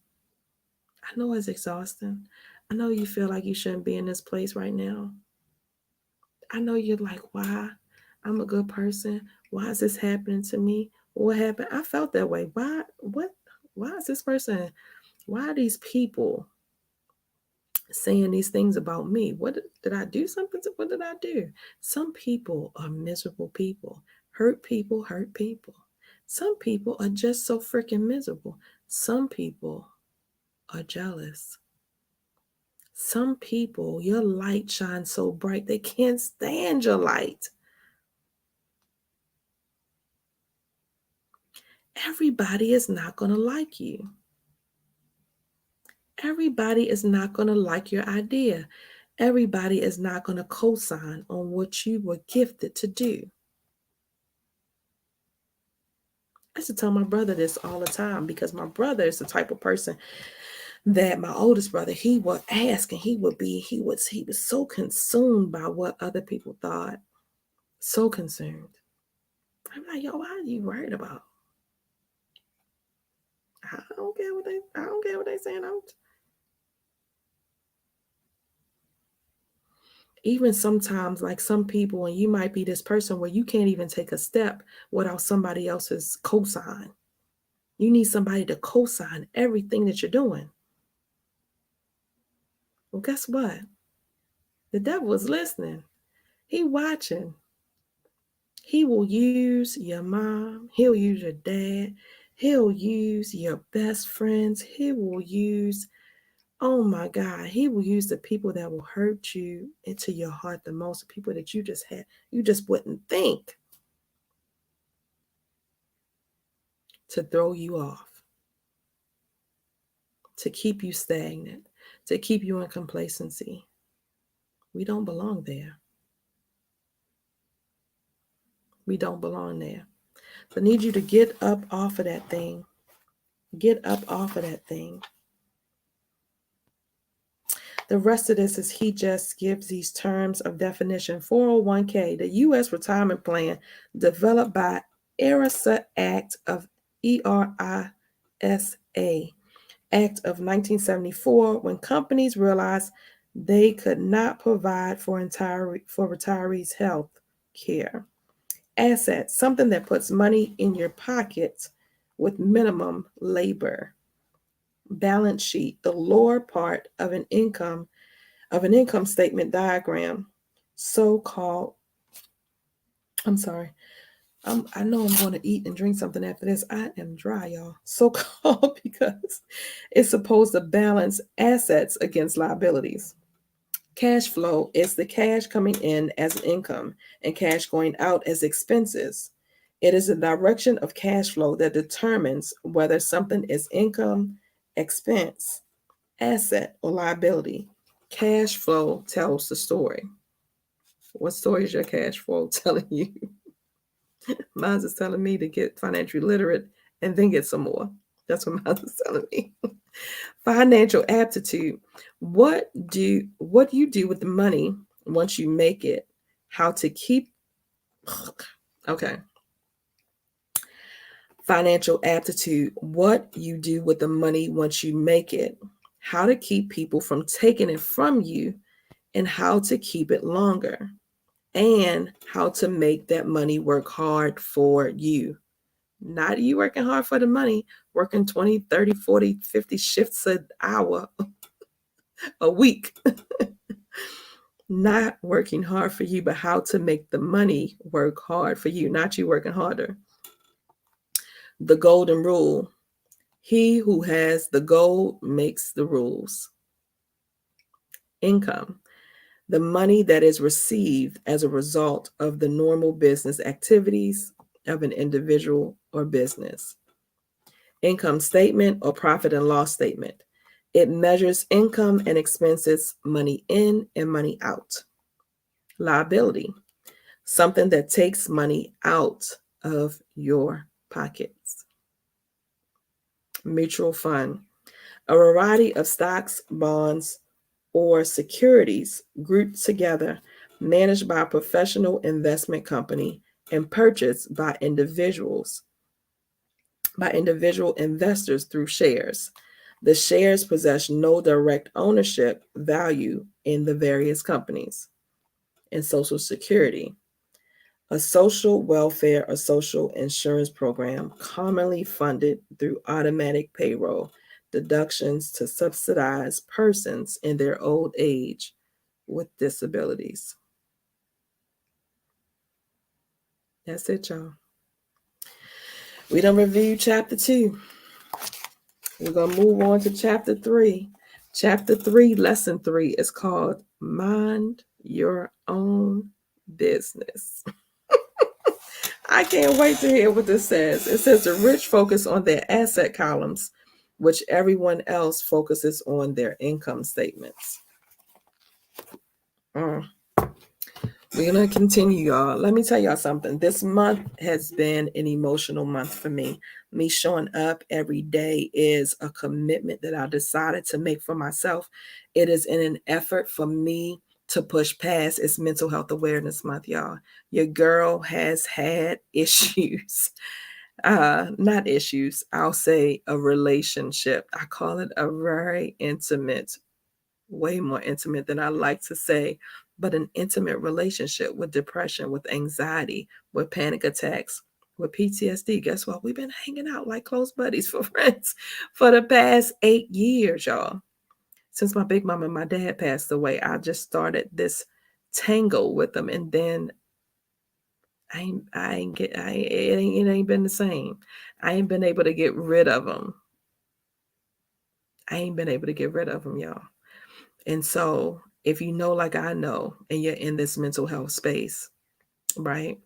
I know it's exhausting. I know you feel like you shouldn't be in this place right now. I know you're like, why? I'm a good person. Why is this happening to me? What happened? I felt that way. Why? What? Why is this person? Why are these people saying these things about me? What did I do? Something? What did I do? Some people are miserable people. Hurt people hurt people. Some people are just so freaking miserable. Some people are jealous. Some people, your light shines so bright, they can't stand your light. Everybody is not going to like you. Everybody is not going to like your idea. Everybody is not going to co-sign on what you were gifted to do. I used to tell my brother this all the time, because my brother is the type of person that my oldest brother, he would ask, and he was so consumed by what other people thought. So consumed. I'm like, yo, why are you worried about? I don't care what they saying. Even sometimes, like some people, and you might be this person where you can't even take a step without somebody else's cosign. You need somebody to cosign everything that you're doing. Well, guess what? The devil is listening. He watching. He will use your mom. He'll use your dad. He'll use your best friends. He will use, oh my God, he will use the people that will hurt you into your heart the most, the people that you just wouldn't think to throw you off, to keep you stagnant, to keep you in complacency. We don't belong there. We don't belong there. So I need you to get up off of that thing. Get up off of that thing. The rest of this is he just gives these terms of definition. 401k, the U.S. retirement plan developed by ERISA Act of ERISA Act of 1974, when companies realized they could not provide for retirees' health care. Assets, something that puts money in your pocket with minimum labor. Balance sheet, the lower part of an income statement diagram. So-called, I'm sorry. I know I'm going to eat and drink something after this. I am dry, y'all. So-called because it's supposed to balance assets against liabilities. Cash flow is the cash coming in as an income and cash going out as expenses. It is the direction of cash flow that determines whether something is income, expense, asset, or liability. Cash flow tells the story. What story is your cash flow telling you? Mine's is telling me to get financially literate and then get some more. That's what mine's is telling me. Financial aptitude. What you do with the money once you make it? How to keep okay. Financial aptitude. What you do with the money once you make it? How to keep people from taking it from you, and how to keep it longer, and how to make that money work hard for you. Not you working hard for the money, working 20, 30, 40, 50 shifts an hour a week. Not working hard for you, but how to make the money work hard for you, not you working harder. The golden rule. He who has the gold makes the rules. Income. The money that is received as a result of the normal business activities of an individual or business. Income statement or profit and loss statement. It measures income and expenses, money in and money out. Liability, something that takes money out of your pockets. Mutual fund, a variety of stocks, bonds, or securities grouped together, managed by a professional investment company and purchased by individual investors through shares. The shares possess no direct ownership value in the various companies. And Social Security, a social welfare or social insurance program commonly funded through automatic payroll deductions to subsidize persons in their old age with disabilities. That's it, y'all. We done reviewed chapter 2. We're going to move on to chapter 3. Chapter 3, lesson 3 is called Mind Your Own Business. I can't wait to hear what this says. It says the rich focus on their asset columns, which everyone else focuses on their income statements. We're going to continue, y'all. Let me tell y'all something. This month has been an emotional month for me. Me showing up every day is a commitment that I decided to make for myself. It is in an effort for me to push past. It's Mental Health Awareness Month, y'all. Your girl has had issues. Not issues, I'll say a relationship. I call it a very intimate, way more intimate than I like to say, but an intimate relationship with depression, with anxiety, with panic attacks, with PTSD. Guess what? We've been hanging out like close buddies for friends for the past 8 years, y'all. Since my big mom and my dad passed away, I just started this tangle with them, and then it ain't been the same. I ain't been able to get rid of them. I ain't been able to get rid of them, y'all. And so, if you know, like I know, and you're in this mental health space, right?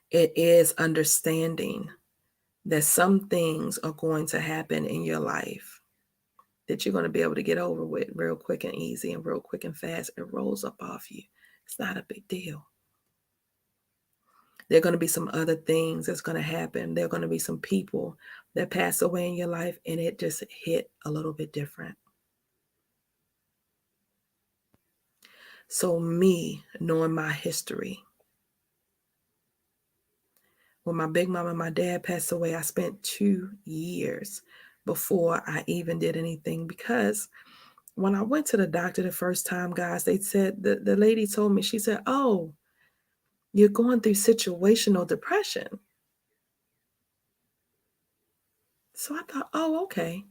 It is understanding that some things are going to happen in your life that you're going to be able to get over with real quick and easy and real quick and fast. It rolls up off you. It's not a big deal. There are going to be some other things that's going to happen. There are going to be some people that pass away in your life, and it just hit a little bit different. So me, knowing my history, when my big mom and my dad passed away, I spent 2 years before I even did anything, because when I went to the doctor the first time, guys, they said, the lady told me, she said, "Oh, you're going through situational depression." So I thought, oh, okay,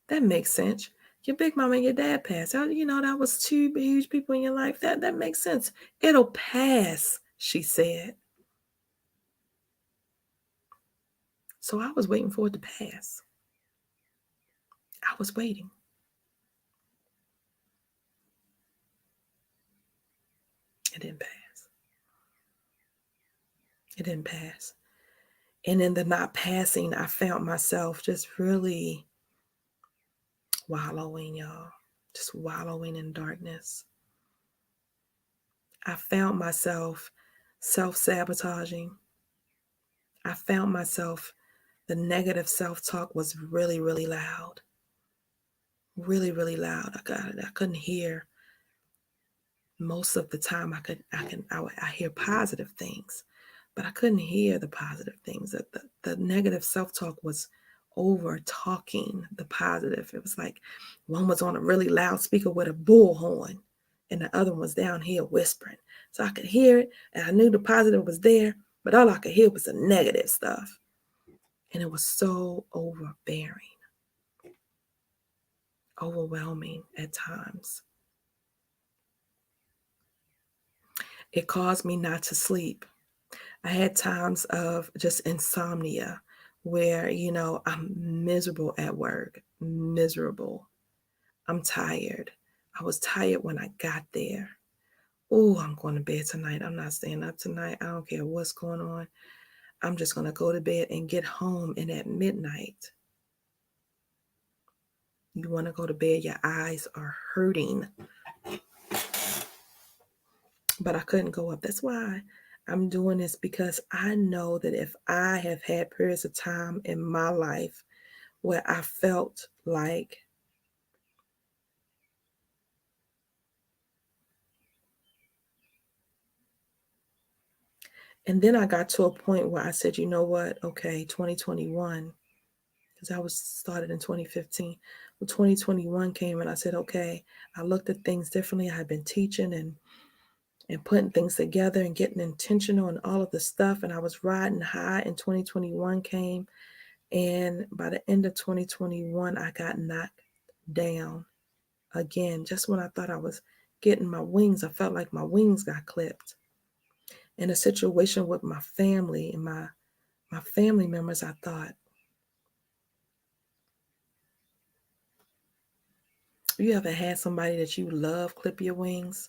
that makes sense. Your big mom and your dad passed. That was two huge people in your life. That makes sense. It'll pass, she said. So I was waiting for it to pass. I was waiting. It didn't pass. It didn't pass. And in the not passing, I found myself just really wallowing, y'all. Just wallowing in darkness. I found myself self-sabotaging. I found myself, the negative self-talk was really, really loud. Really, really loud. I couldn't hear. Most of the time I hear positive things, but I couldn't hear the positive things. The negative self-talk was over talking the positive. It was like one was on a really loud speaker with a bullhorn, and the other one was down here whispering. So I could hear it, and I knew the positive was there, but all I could hear was the negative stuff. And it was so overbearing, overwhelming at times. It caused me not to sleep. I had times of just insomnia where, I'm miserable at work, miserable. I'm tired. I was tired when I got there. Oh, I'm going to bed tonight. I'm not staying up tonight. I don't care what's going on. I'm just going to go to bed and get home. And at midnight, you want to go to bed, your eyes are hurting. But I couldn't go up. That's why I'm doing this, because I know that if I have had periods of time in my life where I felt like and then I got to a point where I said, you know what? Okay, 2021, because I was started in 2015. Well, 2021 came and I said, okay, I looked at things differently. I had been teaching and putting things together and getting intentional and all of the stuff. And I was riding high, and 2021 came. And by the end of 2021, I got knocked down again. Just when I thought I was getting my wings, I felt like my wings got clipped. In a situation with my family and my family members, I thought, you ever had somebody that you love clip your wings,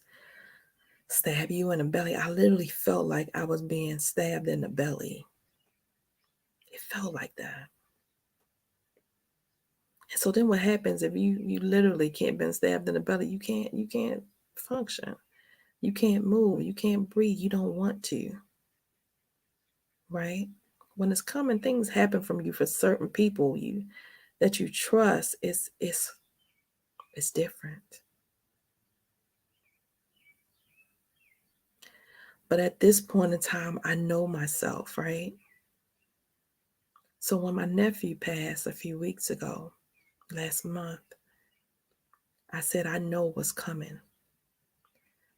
stab you in the belly? I literally felt like I was being stabbed in the belly. It felt like that. And so then what happens if you literally can't been stabbed in the belly? You can't function. You can't move. You can't breathe. You don't want to. Right? when it's coming, things happen from you for certain people that you trust. It's different. But at this point in time, I know myself, right? So when my nephew passed a few weeks ago, last month, I said, I know what's coming.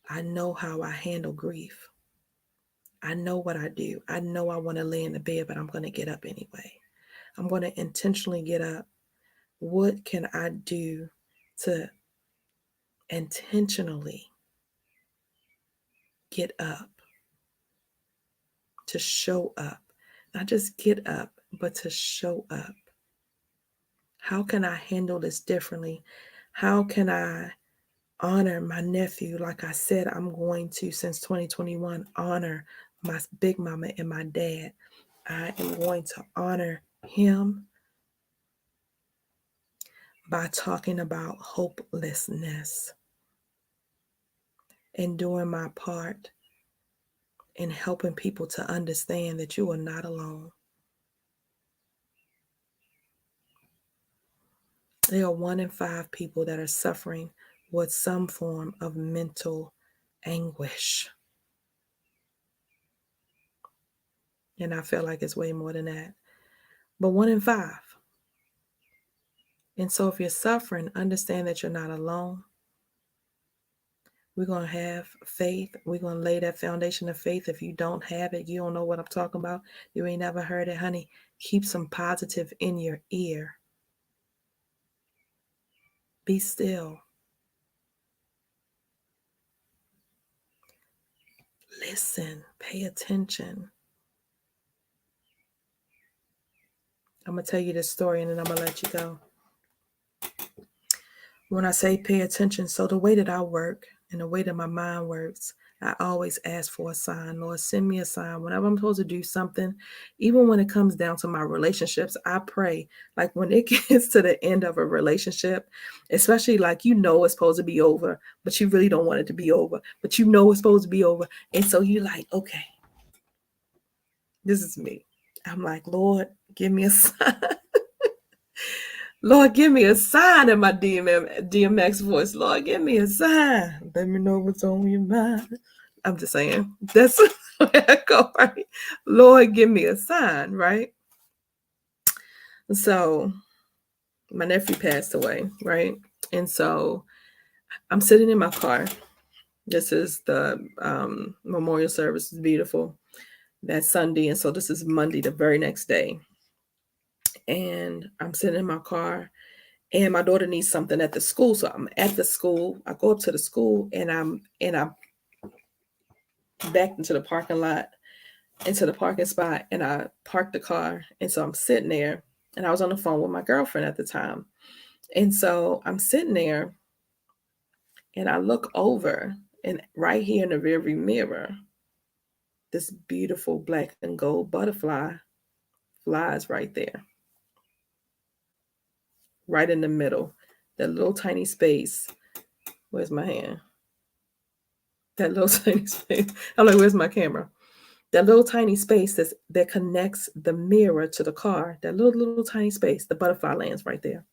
I know how I handle grief. I know what I do. I know I want to lay in the bed, but I'm going to get up anyway. I'm going to intentionally get up. What can I do to intentionally get up, to show up? Not just get up, but to show up. How can I handle this differently? How can I honor my nephew like I said I'm going to since 2021, honor my big mama and my dad? I am going to honor him by talking about hopelessness and doing my part in helping people to understand that you are not alone. There are 1 in 5 people that are suffering with some form of mental anguish. And I feel like it's way more than that. But 1 in 5. And so if you're suffering, understand that you're not alone. We're going to have faith. We're going to lay that foundation of faith. If you don't have it, you don't know what I'm talking about. You ain't never heard it, honey. Keep some positive in your ear. Be still. Listen. Pay attention. I'm going to tell you this story and then I'm going to let you go. When I say pay attention, so the way that I work and the way that my mind works, I always ask for a sign. Lord, send me a sign. Whenever I'm supposed to do something, even when it comes down to my relationships, I pray. Like when it gets to the end of a relationship, especially like it's supposed to be over, but you really don't want it to be over, but it's supposed to be over. And so you're like, okay, this is me. I'm like, Lord, give me a sign. Lord, give me a sign in my DMX voice. Lord, give me a sign. Let me know what's on your mind. I'm just saying. That's where I go, right? Lord, give me a sign, right? So my nephew passed away, right? And so I'm sitting in my car. This is the memorial service. Is beautiful. That's Sunday. And so this is Monday, the very next day. And I'm sitting in my car. And my daughter needs something at the school. So I'm at the school. I go up to the school and I backed into the parking lot, into the parking spot, and I parked the car. And so I'm sitting there and I was on the phone with my girlfriend at the time. And so I'm sitting there and I look over and right here in the rearview mirror, this beautiful black and gold butterfly flies right there, right in the middle, that little tiny space. Where's my hand? That little tiny space. I'm like, where's my camera? That little tiny space that connects the mirror to the car, that little tiny space, the butterfly lands right there.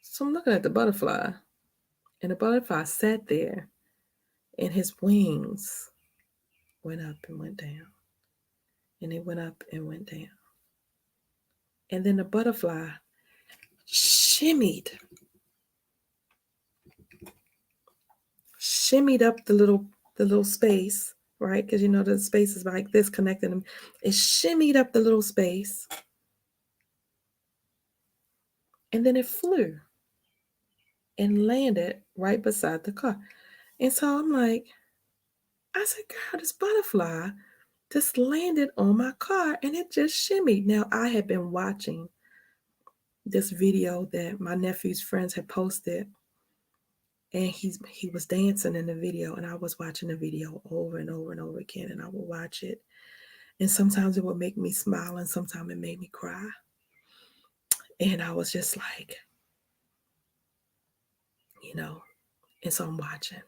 So I'm looking at the butterfly, and the butterfly sat there, and his wings went up and went down, and they went up and went down. And then the butterfly shimmied up the little space, right? Because the space is like this connecting them. It shimmied up the little space, and then it flew and landed right beside the car. And so I'm like, I said, girl, this butterfly just landed on my car and it just shimmied. Now, I had been watching this video that my nephew's friends had posted, and he was dancing in the video, and I was watching the video over and over and over again, and I would watch it. And sometimes it would make me smile, and sometimes it made me cry. And I was just like, and so I'm watching.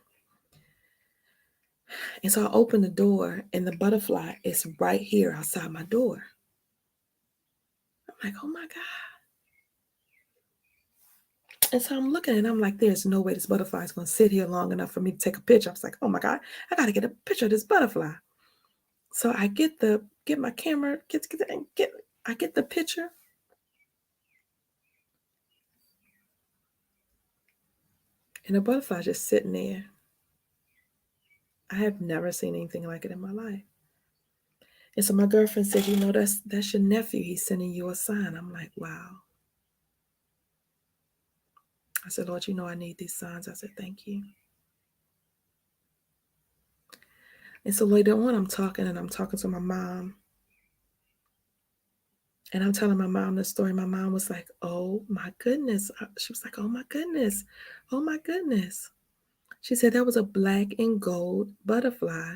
And so I open the door and the butterfly is right here outside my door. I'm like, oh my God. And so I'm looking and I'm like, there's no way this butterfly is going to sit here long enough for me to take a picture. I was like, oh my God, I got to get a picture of this butterfly. So I get my camera, I get the picture. And the butterfly just sitting there. I have never seen anything like it in my life. And so my girlfriend said, that's your nephew. He's sending you a sign. I'm like, wow. I said, Lord, I need these signs. I said, thank you. And so later on, I'm talking to my mom. And I'm telling my mom the story. My mom was like, oh my goodness. She was like, oh my goodness. Oh my goodness. She said that was a black and gold butterfly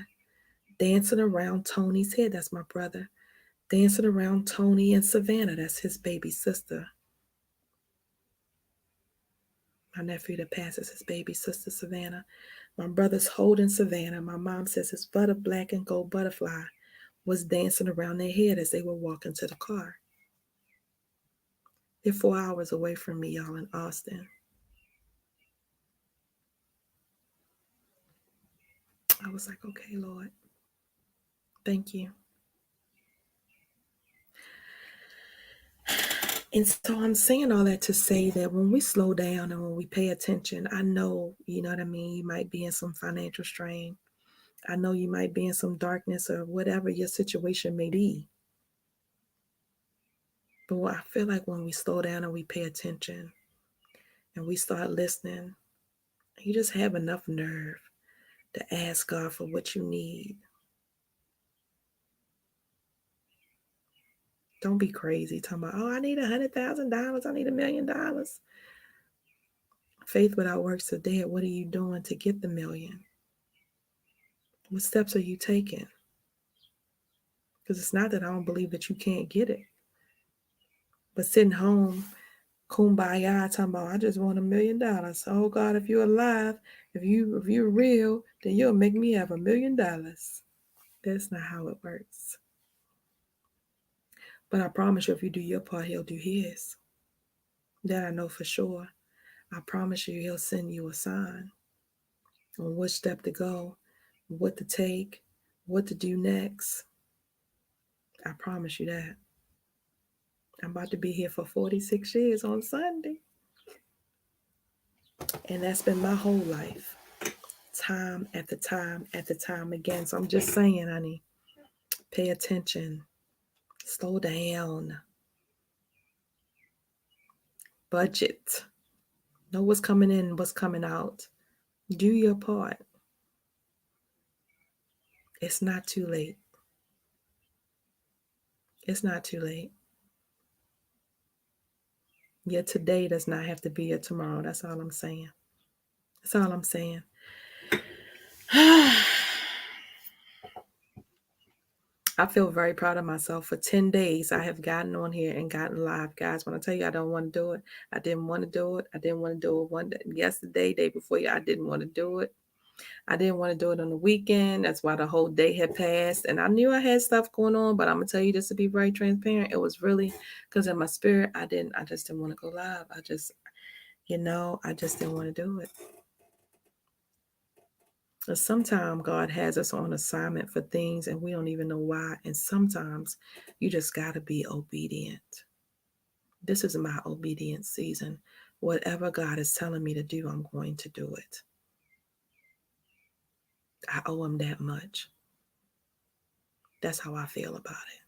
dancing around Tony's head. That's my brother. Dancing around Tony and Savannah. That's his baby sister. My nephew that passes his baby sister, Savannah. My brother's holding Savannah. My mom says his black and gold butterfly was dancing around their head as they were walking to the car. They're 4 hours away from me, y'all, in Austin. I was like, okay, Lord, thank you. And so I'm saying all that to say that when we slow down and when we pay attention, I know, you know what I mean, you might be in some financial strain. I know you might be in some darkness or whatever your situation may be. But I feel like when we slow down and we pay attention and we start listening, you just have enough nerve to ask God for what you need. Don't be crazy talking about, oh, I need $100,000. I need $1 million. Faith without works is dead. What are you doing to get the million? What steps are you taking? Because it's not that I don't believe that you can't get it. But sitting home, kumbaya, talking about, I just want $1 million. Oh God, if you're alive, if you're real, then you'll make me have $1 million. That's not how it works. But I promise you, if you do your part, he'll do his. That I know for sure. I promise you, he'll send you a sign on which step to go, what to take, what to do next. I promise you that. I'm about to be here for 46 years on Sunday. And that's been my whole life. Time after time after time again. So I'm just saying, honey, pay attention. Slow down. Budget. Know what's coming in, what's coming out. Do your part. It's not too late. It's not too late. Your today does not have to be your tomorrow. That's all I'm saying. That's all I'm saying. I feel very proud of myself. For 10 days, I have gotten on here and gotten live. Guys, when I tell you I don't want to do it, I didn't want to do it. I didn't want to do it one day. Yesterday, day before I didn't want to do it. I didn't want to do it on the weekend. That's why the whole day had passed. And I knew I had stuff going on, but I'm going to tell you this to be very transparent. It was really because in my spirit, I just didn't want to go live. I just didn't want to do it. Sometimes God has us on assignment for things and we don't even know why. And sometimes you just got to be obedient. This is my obedience season. Whatever God is telling me to do, I'm going to do it. I owe him that much. That's how I feel about it.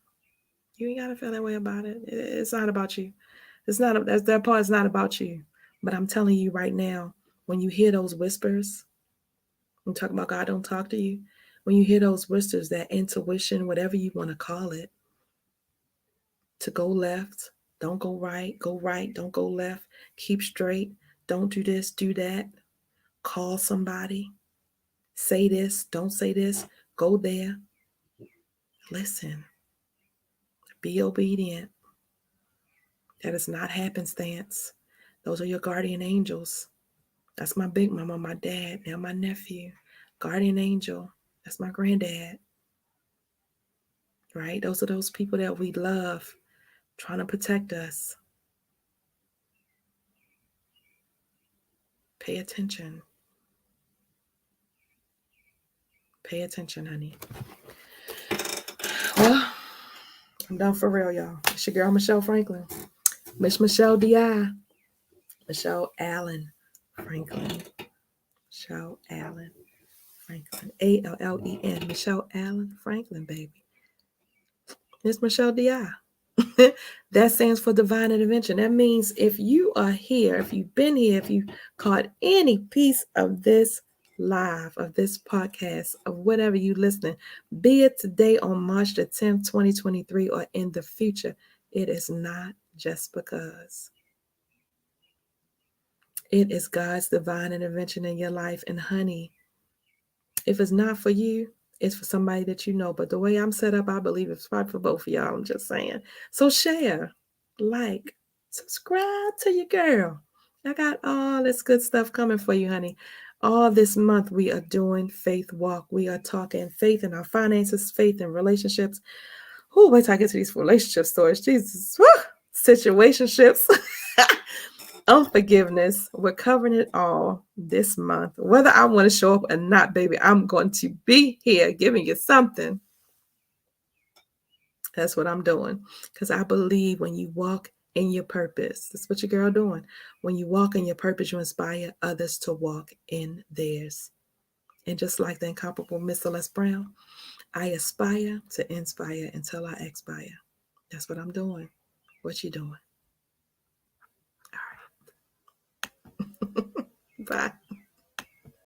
You ain't got to feel that way about it. It's not about you. That part's not about you. But I'm telling you right now, when you hear those whispers, I'm talking about God don't talk to you. When you hear those whispers, that intuition, whatever you want to call it, to go left, don't go right, don't go left, keep straight, don't do this, do that, call somebody, say this, don't say this, go there. Listen, be obedient. That is not happenstance. Those are your guardian angels. That's my big mama, my dad, now my nephew, guardian angel. That's my granddad, right? Those are those people that we love, trying to protect us. Pay attention. Pay attention, honey. Well, I'm done for real, y'all. It's your girl, Michelle Franklin. Miss Michelle D.I. Michelle Allen Franklin. Michelle Allen Franklin. Allen. Michelle Allen Franklin, baby. It's Michelle D.I. That stands for divine intervention. That means if you are here, if you've been here, if you caught any piece of this live, of this podcast, of whatever you listening, be it today on March the 10th, 2023, or in the future, it is not just because. It is God's divine intervention in your life. And honey, if it's not for you, it's for somebody that you know. But the way I'm set up, I believe it's probably for both of y'all. I'm just saying. So share, like, subscribe to your girl. I got all this good stuff coming for you, honey. All this month, we are doing Faith Walk. We are talking faith in our finances, faith in relationships. Oh, wait till I get to these relationship stories. Jesus. Woo! Situationships. Unforgiveness. We're covering it all this month. Whether I want to show up or not, baby, I'm going to be here giving you something. That's what I'm doing. Because I believe when you walk in your purpose, that's what your girl doing. When you walk in your purpose, you inspire others to walk in theirs. And just like the incomparable Miss Celeste Brown, I aspire to inspire until I expire. That's what I'm doing. What you doing?